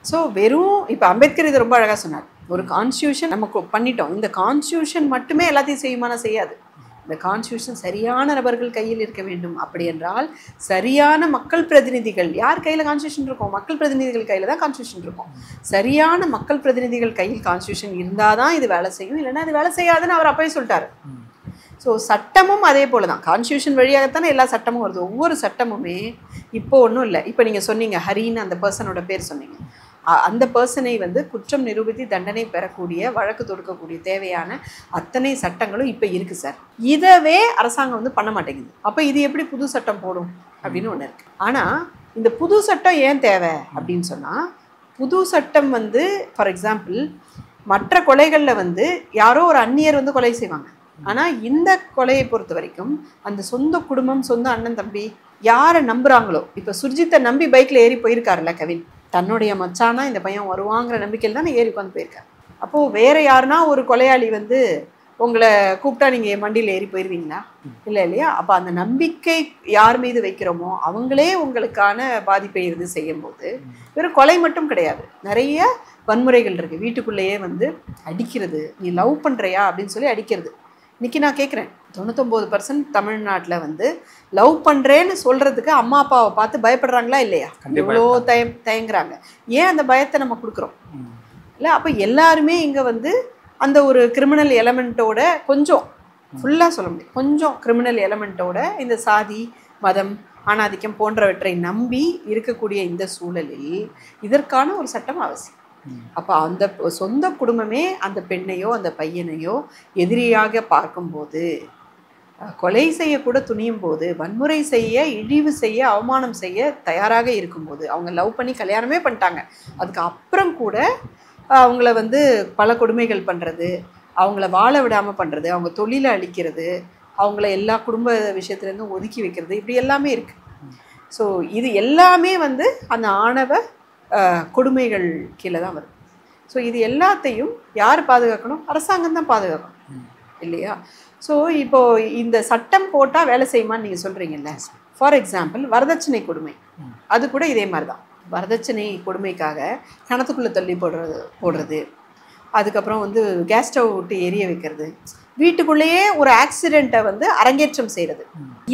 ஸோ வெறும் இப்போ அம்பேத்கர் இது ரொம்ப அழகாக சொன்னார், ஒரு கான்ஸ்டியூஷன் நமக்கு பண்ணிட்டோம், இந்த கான்ஸ்டியூஷன் மட்டுமே எல்லாத்தையும் செய்யுமானா செய்யாது. இந்த கான்ஸ்டியூஷன் சரியான நபர்கள் கையில் இருக்க வேண்டும். அப்படி என்றால் சரியான மக்கள் பிரதிநிதிகள், யார் கையில் கான்ஸ்டியூஷன் இருக்கும்? மக்கள் பிரதிநிதிகள் கையில் தான் கான்ஸ்டியூஷன் இருக்கும். சரியான மக்கள் பிரதிநிதிகள் கையில் கான்ஸ்டியூஷன் இருந்தால் தான் இது வேலை செய்யும், இல்லைன்னா அது வேலை செய்யாதுன்னு அவர் அப்போயே சொல்லிட்டார். ஸோ சட்டமும் அதே போல் தான், கான்ஸ்டியூஷன் வழியாகத்தானே எல்லா சட்டமும் வருது. ஒவ்வொரு சட்டமுமே இப்போ ஒன்றும் இல்லை. இப்போ நீங்கள் சொன்னீங்க ஹரின்னு அந்த பர்சனோட பேர் சொன்னீங்க, அந்த பர்சனை வந்து குற்றம் நிரூபித்து தண்டனை பெறக்கூடிய, வழக்கு தொடுக்கக்கூடிய தேவையான அத்தனை சட்டங்களும் இப்போ இருக்குது சார். இதவே அரசாங்கம் வந்து பண்ண மாட்டேங்குது. அப்போ இது எப்படி புது சட்டம் போடும் அப்படின்னு ஒன்று இருக்குது. ஆனால் இந்த புது சட்டம் ஏன் தேவை அப்படின்னு சொன்னால், புது சட்டம் வந்து ஃபார் எக்ஸாம்பிள் மற்ற கொலைகளில் வந்து யாரோ ஒரு அந்நியர் வந்து கொலை செய்வாங்க. ஆனால் இந்த கொலையை பொறுத்த வரைக்கும் அந்த சொந்த குடும்பம், சொந்த அண்ணன் தம்பி யாரை நம்புகிறாங்களோ, இப்போ சுர்ஜித்தை நம்பி பைக்கில் ஏறி போயிருக்காருல்ல கவின், தன்னுடைய மச்சானா இந்த பையன் வருவாங்கிற நம்பிக்கையில் தான் ஏறி உட்காந்து போயிருக்காரு. அப்போது வேறு யாருனா ஒரு கொலையாளி வந்து உங்களை கூப்பிட்டா நீங்கள் மண்டியில் ஏறி போயிடுவீங்களா? இல்லை இல்லையா? அப்போ அந்த நம்பிக்கை யார் மீது வைக்கிறோமோ அவங்களே உங்களுக்கான பாதிப்பை இருந்து செய்யும்போது வெறும் கொலை மட்டும் கிடையாது, நிறைய வன்முறைகள் இருக்குது. வீட்டுக்குள்ளேயே வந்து அடிக்கிறது, நீ லவ் பண்ணுறியா அப்படின்னு சொல்லி அடிக்கிறது, இன்னைக்கு நான் கேட்குறேன், 99% தமிழ்நாட்டில் வந்து லவ் பண்ணுறேன்னு சொல்கிறதுக்கு அம்மா அப்பாவை பார்த்து பயப்படுறாங்களா இல்லையா? எவ்வளோ தயங்குறாங்க. ஏன் அந்த பயத்தை நம்ம கொடுக்குறோம் இல்லை? அப்போ எல்லாருமே இங்கே வந்து அந்த ஒரு கிரிமினல் எலமெண்ட்டோட, கொஞ்சம் ஃபுல்லாக சொல்ல முடியும், கொஞ்சம் கிரிமினல் எலமெண்ட்டோட இந்த சாதி, மதம், ஆணாதிக்கம் போன்றவற்றை நம்பி இருக்கக்கூடிய இந்த சூழலில் இதற்கான ஒரு சட்டம் அவசியம். அப்போ அந்த சொந்த குடும்பமே அந்த பெண்ணையோ அந்த பையனையோ எதிரியாக பார்க்கும்போது, கொலை செய்யக்கூட துணியும் போது, வன்முறை செய்ய, இழிவு செய்ய, அவமானம் செய்ய தயாராக இருக்கும்போது, அவங்க லவ் பண்ணி கல்யாணமே பண்ணிட்டாங்க, அதுக்கு அப்புறம் கூட அவங்கள வந்து பல கொடுமைகள் பண்ணுறது, அவங்கள வாழ விடாமல் பண்ணுறது, அவங்க தொழிலை அழிக்கிறது, அவங்கள எல்லா குடும்ப விஷயத்துலேருந்தும் ஒதுக்கி வைக்கிறது, இப்படி எல்லாமே இருக்குது. ஸோ இது எல்லாமே வந்து அந்த ஆணவ கொடுமைகள் கீழே தான் வருது. ஸோ இது எல்லாத்தையும் யார் பாதுகாக்கணும்? அரசாங்கம் தான் பாதுகாக்கணும் இல்லையா? ஸோ இப்போது இந்த சட்டம் போட்டால் வேலை செய்யுமான்னு நீங்கள் சொல்கிறீங்கல்ல. ஃபார் எக்ஸாம்பிள், வரதட்சணை கொடுமை, அது கூட இதே மாதிரி தான். வரதட்சணை கொடுமைக்காக கணத்துக்குள்ளே தள்ளி போடுறது, அதுக்கப்புறம் வந்து கேஸ் ஸ்டவ் விட்டு எரிய வைக்கிறது, வீட்டுக்குள்ளேயே ஒரு ஆக்சிடெண்ட்டை வந்து அரங்கேற்றம் செய்கிறது,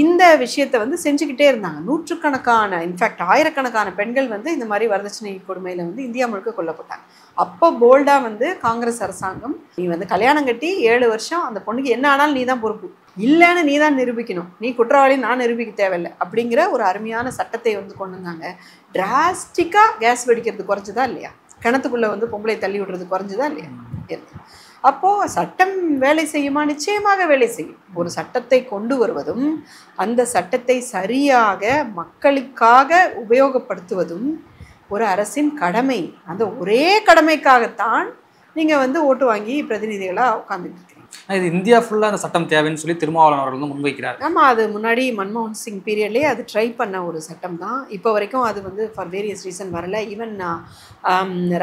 இந்த விஷயத்தை வந்து செஞ்சுக்கிட்டே இருந்தாங்க. நூற்றுக்கணக்கான, இன்ஃபேக்ட் ஆயிரக்கணக்கான பெண்கள் வந்து இந்த மாதிரி வரதட்சணை கொடுமையில் வந்து இந்தியா முழுக்க கொல்லப்பட்டாங்க. அப்போ போல்டாக வந்து காங்கிரஸ் அரசாங்கம், நீ வந்து கல்யாணம் கட்டி 7 வருஷம் அந்த பொண்ணுக்கு என்ன ஆனாலும் நீ தான் பொறுப்பு, இல்லைன்னு நீ தான் நிரூபிக்கணும், நீ குற்றவாளி நான் நிரூபிக்க தேவையில்லை அப்படிங்கிற ஒரு அருமையான சட்டத்தை வந்து கொண்டு வந்தாங்க. டிராஸ்டிக்காக கேஸ் வெடிக்கிறது குறைஞ்சதா இல்லையா? கிணத்துக்குள்ளே வந்து பொம்பளை தள்ளி விடுறது குறைஞ்சதா இல்லையா? அப்போது சட்டம் வேலை செய்யுமா? நிச்சயமாக வேலை செய்யும். ஒரு சட்டத்தை கொண்டு வருவதும் அந்த சட்டத்தை சரியாக மக்களுக்காக உபயோகப்படுத்துவதும் ஒரு அரசின் கடமை. அந்த ஒரே கடமைக்காகத்தான் நீங்கள் வந்து ஓட்டு வாங்கி பிரதிநிதிகளாக உட்காந்துட்டு இருக்கீங்க. இது இந்தியா ஃபுல்லாக அந்த சட்டம் தேவைன்னு சொல்லி திருமாவளவன் அவர்கள் வந்து முன்வைக்கிறார். ஆமாம், அது முன்னாடி மன்மோகன் சிங் பீரியட்லேயே அது ட்ரை பண்ண ஒரு சட்டம் தான். இப்போ வரைக்கும் அது வந்து ஃபார் வேரியஸ் ரீசன் வரல. ஈவன்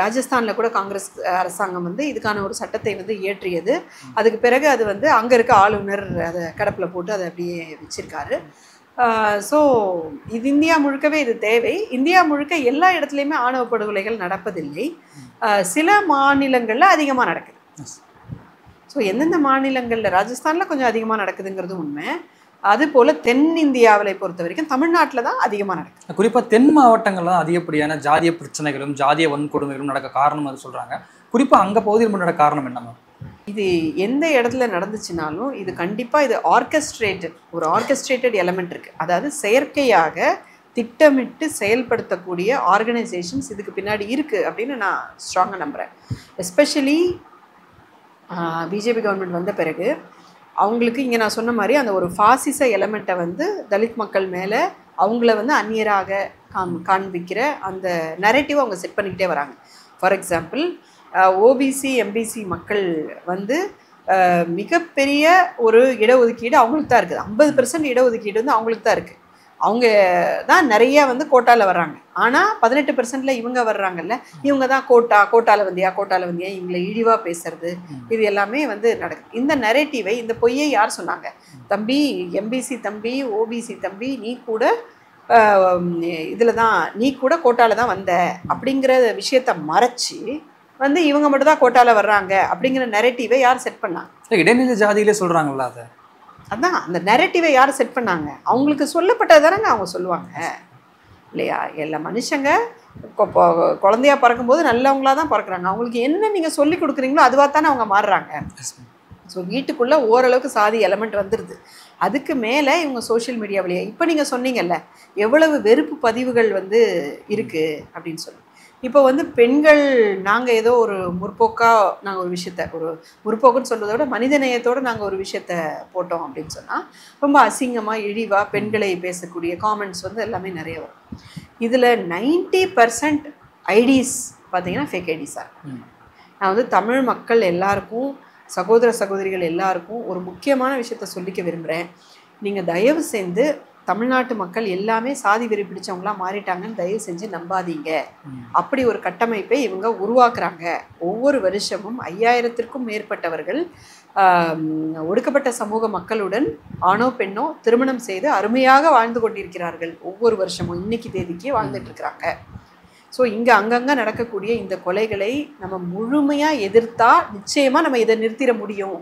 ராஜஸ்தானில் கூட காங்கிரஸ் அரசாங்கம் வந்து இதுக்கான ஒரு சட்டத்தை வந்து இயற்றியது. அதுக்கு பிறகு அது வந்து அங்கே இருக்க ஆளுநர் அதை கடப்பில் போட்டு அதை அப்படியே வச்சிருக்காரு. ஸோ இது இந்தியா முழுக்கவே இது தேவை. இந்தியா முழுக்க எல்லா இடத்துலையுமே ஆணவ படுகொலைகள் நடப்பதில்லை. சில மாநிலங்களில் அதிகமாக நடக்குது. ஸோ எந்தெந்த மாநிலங்களில், ராஜஸ்தானில் கொஞ்சம் அதிகமாக நடக்குதுங்கிறது உண்மை. அதுபோல் தென்னிந்தியாவில் பொறுத்த வரைக்கும் தமிழ்நாட்டில் தான் அதிகமாக நடக்குது. குறிப்பாக தென் மாவட்டங்கள்லாம் அதிகப்படியான ஜாதிய பிரச்சனைகளும் ஜாதிய வன்கொடுமைகளும் நடக்க காரணம் அது சொல்கிறாங்க. குறிப்பாக அங்கே பகுதியில் நடக்க காரணம் என்னமா? இது எந்த இடத்துல நடந்துச்சுனாலும் இது கண்டிப்பாக இது ஒரு ஆர்கெஸ்ட்ரேட்டட் எலமெண்ட் இருக்குது. அதாவது செயற்கையாக திட்டமிட்டு செயல்படுத்தக்கூடிய ஆர்கனைசேஷன்ஸ் இதுக்கு பின்னாடி இருக்குது அப்படின்னு நான் ஸ்ட்ராங்காக நம்புகிறேன். எஸ்பெஷலி பிஜேபி கவர்மெண்ட் வந்த பிறகு அவங்களுக்கு இங்கே நான் சொன்ன மாதிரி அந்த ஒரு ஃபாசிச எலமெண்ட்டை வந்து தலித் மக்கள் மேலே அவங்கள வந்து அந்நியராக காண்பிக்கிற அந்த நரேட்டிவ் அவங்க செட் பண்ணிக்கிட்டே வராங்க. ஃபார் எக்ஸாம்பிள், ஓபிசி எம்பிசி மக்கள் வந்து மிகப்பெரிய ஒரு இடஒதுக்கீடு அவங்களுக்கு தான் இருக்குது. 50% இடஒதுக்கீடு வந்து அவங்களுக்கு தான் இருக்குது. அவங்க தான் நிறைய வந்து கோட்டாவில் வர்றாங்க. ஆனால் 18%ல் இவங்க வர்றாங்கல்ல, இவங்க தான் கோட்டாவில் வந்தியா இவங்களை இழிவாக பேசுறது, இது எல்லாமே வந்து நடக்குது. இந்த நரேட்டிவை, இந்த பொய்யை யார் சொன்னாங்க? தம்பி, எம்பிசி தம்பி, ஓபிசி தம்பி, நீ கூட இதில் தான், நீ கூட கோட்டாவில் தான் வந்த அப்படிங்கிற விஷயத்தை மறைச்சி வந்து இவங்க மட்டும் தான் கோட்டாவில் வர்றாங்க அப்படிங்கிற நரேட்டிவை யார் செட் பண்ணாங்க? இடைநிலை ஜாதியிலே சொல்கிறாங்களா? அதான் அந்த நரேட்டிவை யார் செட் பண்ணாங்க? அவங்களுக்கு சொல்லப்பட்டது தானங்க அவங்க சொல்லுவாங்க இல்லையா? எல்லா மனுஷங்க குழந்தையா பிறக்கும்போது நல்லவங்களாக தான் பிறக்கிறாங்க. அவங்களுக்கு என்ன நீங்கள் சொல்லி கொடுக்குறீங்களோ அதுவாக தானே அவங்க மாறுறாங்க. ஸோ வீட்டுக்குள்ளே ஓரளவுக்கு சாதி எலமெண்ட் வந்துடுது. அதுக்கு மேலே இவங்க சோஷியல் மீடியாவிலேயே இப்போ நீங்கள் சொன்னீங்கல்ல எவ்வளவு வெறுப்பு பதிவுகள் வந்து இருக்குது அப்படின்னு சொல்லி. இப்போ வந்து பெண்கள் நாங்கள் ஏதோ ஒரு முற்போக்காக நாங்கள் ஒரு விஷயத்த, ஒரு முற்போக்குன்னு சொல்கிறத விட மனிதநேயத்தோடு நாங்கள் ஒரு விஷயத்த போட்டோம் அப்படின்னு சொன்னால் ரொம்ப அசிங்கமாக இழிவாக பெண்களை பேசக்கூடிய காமெண்ட்ஸ் வந்து எல்லாமே நிறைய வரும். இதில் 90% ஐடிஸ் பார்த்தீங்கன்னா ஃபேக் ஐடிஸாக இருக்கும். நான் வந்து தமிழ் மக்கள் எல்லாருக்கும், சகோதர சகோதரிகள் எல்லாருக்கும் ஒரு முக்கியமான விஷயத்த சொல்லிக்க விரும்புகிறேன். நீங்கள் தயவு செஞ்சு தமிழ்நாட்டு மக்கள் எல்லாமே சாதி வெறி பிடிச்சவங்களாம் மாறிட்டாங்கன்னு தயவு செஞ்சு நம்பாதீங்க. அப்படி ஒரு கட்டமைப்பை இவங்க உருவாக்குறாங்க. ஒவ்வொரு வருஷமும் 5000த்திற்கும் மேற்பட்டவர்கள் ஒடுக்கப்பட்ட சமூக மக்களுடன் ஆணோ பெண்ணோ திருமணம் செய்து அருமையாக வாழ்ந்து கொண்டிருக்கிறார்கள். ஒவ்வொரு வருஷமும் இன்னைக்கு தேதிக்கு வாழ்ந்துட்டு இருக்கிறாங்க. ஸோ இங்கே அங்கங்கே நடக்கக்கூடிய இந்த கொலைகளை நம்ம முழுமையாக எதிர்த்தா நிச்சயமாக நம்ம இதை நிறுத்திட முடியும்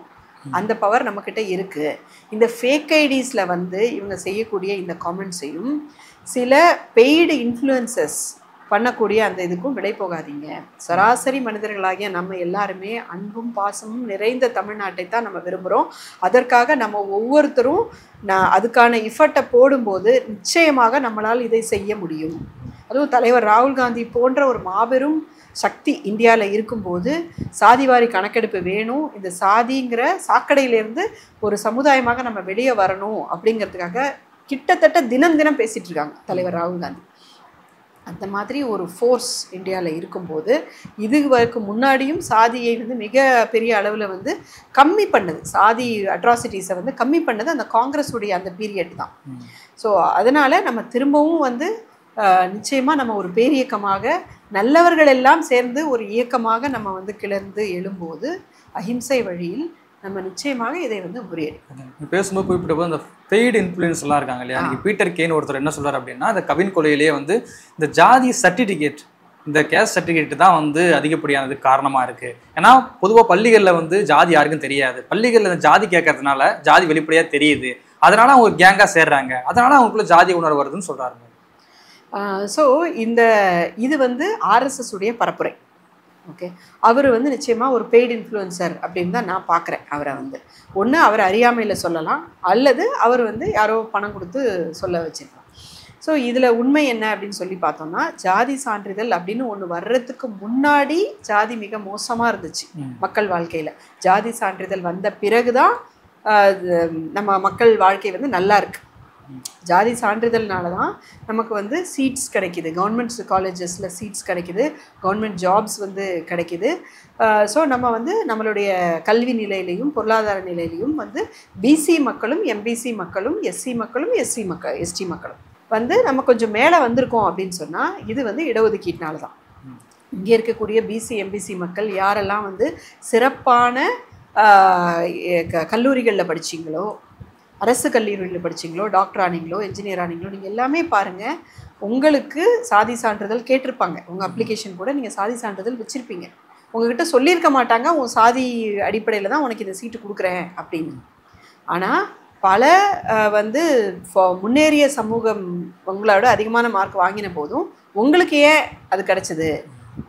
அந்த பவர் நம்மக்கிட்ட இருக்குது. இந்த ஃபேக் ஐடிஸில் வந்து இவங்க செய்யக்கூடிய இந்த காமெண்ட்ஸையும் சில பெய்டு இன்ஃப்ளூயன்சஸ் பண்ணக்கூடிய அந்த இதுக்கும் விலை போகாதீங்க. சராசரி மனிதர்களாகிய நம்ம எல்லாருமே அன்பும் பாசமும் நிறைந்த தமிழ்நாட்டை தான் நம்ம விரும்புகிறோம். அதற்காக நம்ம ஒவ்வொருத்தரும் அதுக்கான எஃபர்ட்டை போடும்போது நிச்சயமாக நம்மளால் இதை செய்ய முடியும். அதுவும் தலைவர் ராகுல் காந்தி போன்ற ஒரு மாபெரும் சக்தி இந்தியாவில் இருக்கும்போது சாதிவாரி கணக்கெடுப்பு வேணும், இந்த சாதிங்கிற சாக்கடையிலேருந்து ஒரு சமுதாயமாக நம்ம வெளியே வரணும் அப்படிங்கிறதுக்காக கிட்டத்தட்ட தினம் தினம் பேசிகிட்டு இருக்காங்க தலைவர் ராகுல் காந்தி. அந்த மாதிரி ஒரு ஃபோர்ஸ் இந்தியாவில் இருக்கும்போது இதுக்கு முன்னாடியும் சாதியை வந்து மிக பெரிய அளவில் வந்து கம்மி பண்ணது, சாதி அட்ராசிட்டிஸை வந்து கம்மி பண்ணது அந்த காங்கிரஸுடைய அந்த பீரியட் தான். ஸோ அதனால் நம்ம திரும்பவும் வந்து நிச்சயமாக நம்ம ஒரு பேரியக்கமாக நல்லவர்கள் எல்லாம் சேர்ந்து ஒரு இயக்கமாக நம்ம வந்து கிளர்ந்து எழும்போது அஹிம்சை வழியில் நம்ம நிச்சயமாக இதை வந்து முறியடிக்கணும். பேசும்போது குறிப்பிட்ட போது அந்த பெய்டு இன்ஃப்ளூயன்ஸ் எல்லாம் இருக்காங்க இல்லையா, பீட்டர் கேன் ஒருத்தர் என்ன சொல்றாரு அப்படின்னா, இந்த கவின் கொலையிலேயே வந்து இந்த ஜாதி சர்டிஃபிகேட், இந்த கேஸ்ட் சர்டிஃபிகேட் தான் வந்து அதிகப்படியானதுக்கு காரணமாக இருக்குது. ஏன்னா பொதுவாக பள்ளிகளில் வந்து ஜாதி யாருக்கும் தெரியாது, பள்ளிகளில் இந்த ஜாதி கேட்கறதுனால ஜாதி வெளிப்படையாக தெரியுது, அதனால அவங்க கேங்காக சேர்றாங்க, அதனால அவங்களுக்குள்ள ஜாதி உணர்வு வருதுன்னு சொல்கிறாருங்க. ஸோ இது வந்து ஆர்எஸ்எஸ் உடைய பரப்புரை. ஓகே, அவர் வந்து நிச்சயமாக ஒரு பெய்டு இன்ஃப்ளூயன்சர் அப்படின்னு தான் நான் பார்க்குறேன் அவரை. வந்து ஒன்று அவர் அறியாமையில் சொல்லலாம், அல்லது அவர் வந்து யாரோ பணம் கொடுத்து சொல்ல வச்சிருக்கலாம். ஸோ இதில் உண்மை என்ன அப்படின்னு சொல்லி பார்த்தோம்னா, ஜாதி சான்றிதழ் அப்படின்னு ஒன்று வர்றதுக்கு முன்னாடி ஜாதி மிக மோசமாக இருந்துச்சு மக்கள் வாழ்க்கையில். ஜாதி சான்றிதழ் வந்த பிறகு தான் நம்ம மக்கள் வாழ்க்கை வந்து நல்லா இருக்குது. ஜாதி சான்றிதழ்னால தான் நமக்கு வந்து சீட்ஸ் கிடைக்கிது, கவர்மெண்ட் காலேஜஸில் சீட்ஸ் கிடைக்கிது, கவர்மெண்ட் ஜாப்ஸ் வந்து கிடைக்கிது. ஸோ நம்ம வந்து நம்மளுடைய கல்வி நிலையிலையும் பொருளாதார நிலையிலையும் வந்து பிசி மக்களும் எம்பிசி மக்களும் எஸ்சி மக்களும் எஸ்டி மக்களும் வந்து நம்ம கொஞ்சம் மேலே வந்திருக்கோம் அப்படின்னு சொன்னால் இது வந்து இடஒதுக்கீட்டினால தான். இங்கே இருக்கக்கூடிய பிசி எம்பிசி மக்கள் யாரெல்லாம் வந்து சிறப்பான கல்லூரிகளில் படிச்சிங்களோ, அரசு கல்லூரியில் படிச்சிங்களோ, டாக்டர் ஆனீங்களோ, என்ஜினியர் ஆனீங்களோ, நீங்கள் எல்லாமே பாருங்கள் உங்களுக்கு சாதி சான்றிதழ் கேட்டிருப்பாங்க. உங்கள் அப்ளிகேஷன் கூட நீங்கள் சாதி சான்றிதழ் வச்சுருப்பீங்க. உங்ககிட்ட சொல்லியிருக்க மாட்டாங்க உன் சாதி அடிப்படையில் தான் உனக்கு இந்த சீட்டு கொடுக்குறேன் அப்படின்னு. ஆனால் பல வந்து முன்னேறிய சமூகம் உங்களோட அதிகமான மார்க் வாங்கின போதும் உங்களுக்கு ஏன் அது கிடச்சிது,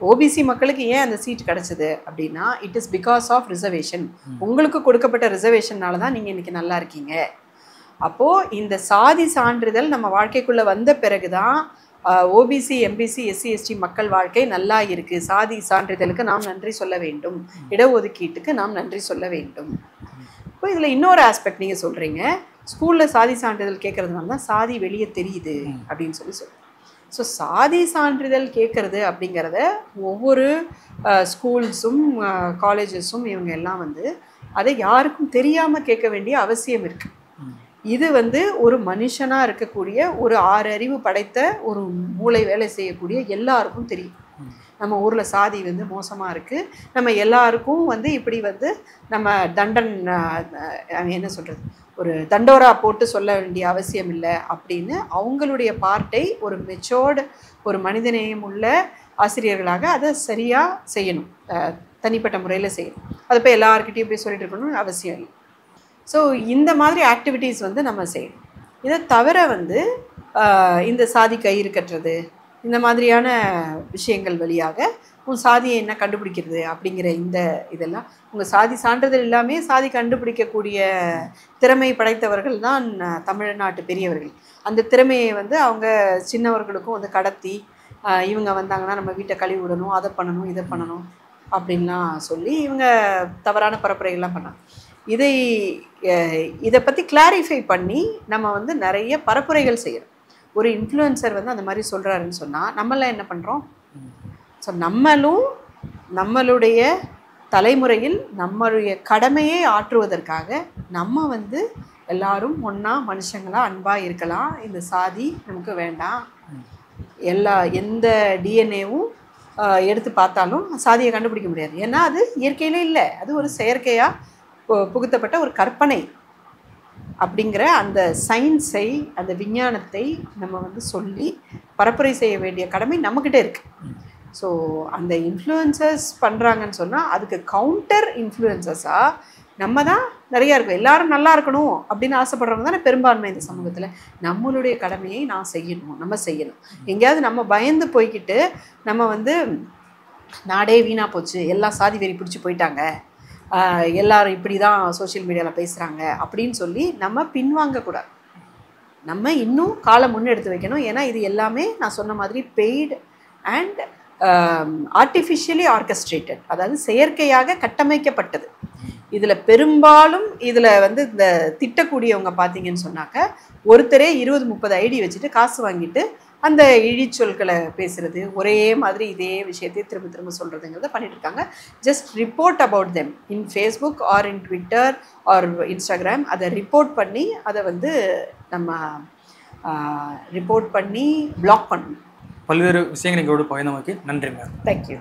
ஓபிசி மக்களுக்கு ஏன் அந்த சீட் கிடச்சிது அப்படின்னா, it is because of reservation. உங்களுக்கு கொடுக்கப்பட்ட ரிசர்வேஷன்னால தான் நீங்கள் இன்றைக்கி நல்லா இருக்கீங்க. அப்போது இந்த சாதி சான்றிதழ் நம்ம வாழ்க்கைக்குள்ளே வந்த பிறகு தான் ஓபிசி எம்பிசி எஸ்சி எஸ்டி மக்கள் வாழ்க்கை நல்லா இருக்குது. சாதி சான்றிதழுக்கு நாம் நன்றி சொல்ல வேண்டும், இடஒதுக்கீட்டுக்கு நாம் நன்றி சொல்ல வேண்டும். இப்போ இதில் இன்னொரு ஆஸ்பெக்ட் நீங்கள் சொல்கிறீங்க, ஸ்கூலில் சாதி சான்றிதழ் கேட்குறதுனால தான் சாதி வெளியே தெரியுது அப்படின்னு சொல்லி சொல்கிறேன். ஸோ சாதி சான்றிதழ் கேட்குறது அப்படிங்கிறத ஒவ்வொரு ஸ்கூல்ஸும் காலேஜஸும் இவங்க எல்லாம் வந்து அதை யாருக்கும் தெரியாமல் கேட்க வேண்டிய அவசியம் இருக்குது. இது வந்து ஒரு மனுஷனாக இருக்கக்கூடிய ஒரு 6 அறிவு படைத்த ஒரு மூளை வேலை செய்யக்கூடிய எல்லாருக்கும் தெரியும். நம்ம ஊரில் சாதி வந்து மோசமாக இருக்குது, நம்ம எல்லாருக்கும் வந்து இப்படி வந்து நம்ம என்ன சொல்கிறது, ஒரு தண்டோரா போட்டு சொல்ல வேண்டிய அவசியம் இல்லை அப்படின்னு அவங்களுடைய பார்ட்டை ஒரு மெச்சோர்டு ஒரு மனிதநேயம் உள்ள ஆசிரியர்களாக அதை சரியாக செய்யணும், தனிப்பட்ட முறையில் செய்யணும். அதை போய் எல்லாருக்கிட்டையும் போய் சொல்லிட்டு இருக்கணும்னு அவசியம் இல்லை. ஸோ இந்த மாதிரி ஆக்டிவிட்டீஸ் வந்து நம்ம செய்யணும். இதை தவிர வந்து இந்த சாதி கயிறு கட்டுறது, இந்த மாதிரியான விஷயங்கள் வழியாக உன் சாதியை என்ன கண்டுபிடிக்கிறது அப்படிங்கிற இந்த இதெல்லாம், உங்கள் சாதி சான்றிதழ் எல்லாமே சாதி கண்டுபிடிக்கக்கூடிய திறமை படைத்தவர்கள் தான் தமிழ்நாட்டு பெரியவர்கள். அந்த திறமையை வந்து அவங்க சின்னவர்களுக்கும் வந்து கடத்தி, இவங்க வந்தாங்கன்னா நம்ம வீட்டை கழுவி விடணும், அதை பண்ணணும், இதை பண்ணணும் அப்படின்லாம் சொல்லி இவங்க தவறான பரப்புரைகள்லாம் பண்ணாங்க. இதை பற்றி கிளாரிஃபை பண்ணி நம்ம வந்து நிறைய பரப்புரைகள் செய்யணும். ஒரு இன்ஃப்ளூயன்சர் வந்து அந்த மாதிரி சொல்கிறாருன்னு சொன்னால் நம்மளாம் என்ன பண்ணுறோம்? ஸோ நம்மளும் நம்மளுடைய தலைமுறையில் நம்மளுடைய கடமையை ஆற்றுவதற்காக நம்ம வந்து எல்லாரும் ஒன்றா மனுஷங்களாக அன்பாக இருக்கலாம், இந்த சாதி நமக்கு வேண்டாம், எந்த டிஎன்ஏவும் எடுத்து பார்த்தாலும் சாதியை கண்டுபிடிக்க முடியாது, ஏன்னா அது இயற்கையிலே இல்லை, அது ஒரு செயற்கையாக புகுத்தப்பட்ட ஒரு கற்பனை அப்படிங்கிற அந்த சயின்ஸை, அந்த விஞ்ஞானத்தை நம்ம வந்து சொல்லி பரப்புரை செய்ய வேண்டிய கடமை நம்மக்கிட்ட இருக்குது. ஸோ அந்த இன்ஃப்ளூயன்சர்ஸ் பண்ணுறாங்கன்னு சொன்னால் அதுக்கு கவுண்டர் இன்ஃப்ளூயன்சஸாக நம்ம தான் நிறையா இருக்கும். எல்லாரும் நல்லா இருக்கணும் அப்படின்னு ஆசைப்படுறவங்க தானே பெரும்பான்மை இந்த சமூகத்தில். நம்மளுடைய கடமையை நம்ம செய்யணும். எங்கேயாவது நம்ம பயந்து போய்கிட்டு நம்ம வந்து நாடே வீணாக போச்சு, எல்லாம் சாதி வெறி பிடிச்சி போயிட்டாங்க, எல்லாரும் இப்படி தான் சோஷியல் மீடியாவில் பேசுகிறாங்க அப்படின்னு சொல்லி நம்ம பின்வாங்கக்கூடாது. நம்ம இன்னும் காலம் முன்னெடுத்து வைக்கணும். ஏன்னா இது எல்லாமே நான் சொன்ன மாதிரி பெய்டு அண்ட் ஆர்டிஃபிஷியலி ஆர்கஸ்ட்ரேட்டட், அதாவது செயற்கையாக கட்டமைக்கப்பட்டது. இதில் பெரும்பாலும் இதில் வந்து இந்த திட்டக்கூடியவங்க பார்த்தீங்கன்னு சொன்னாக்க ஒருத்தரே 20-30 ஐடி வச்சுட்டு காசு வாங்கிட்டு அந்த இழிச்சொல்களை பேசுகிறது, ஒரே மாதிரி இதே விஷயத்தை திரும்ப திரும்ப சொல்கிறதுங்கிறத பண்ணிட்டு இருக்காங்க. Just report about them in Facebook or in Twitter or Instagram. அதை ரிப்போர்ட் பண்ணி அதை வந்து நம்ம ரிப்போர்ட் பண்ணி பிளாக் பண்ணணும். பல்வேறு விஷயங்கள் எங்களோட பகிர்ந்தமைக்கு நன்றி மேம். தேங்க்யூ.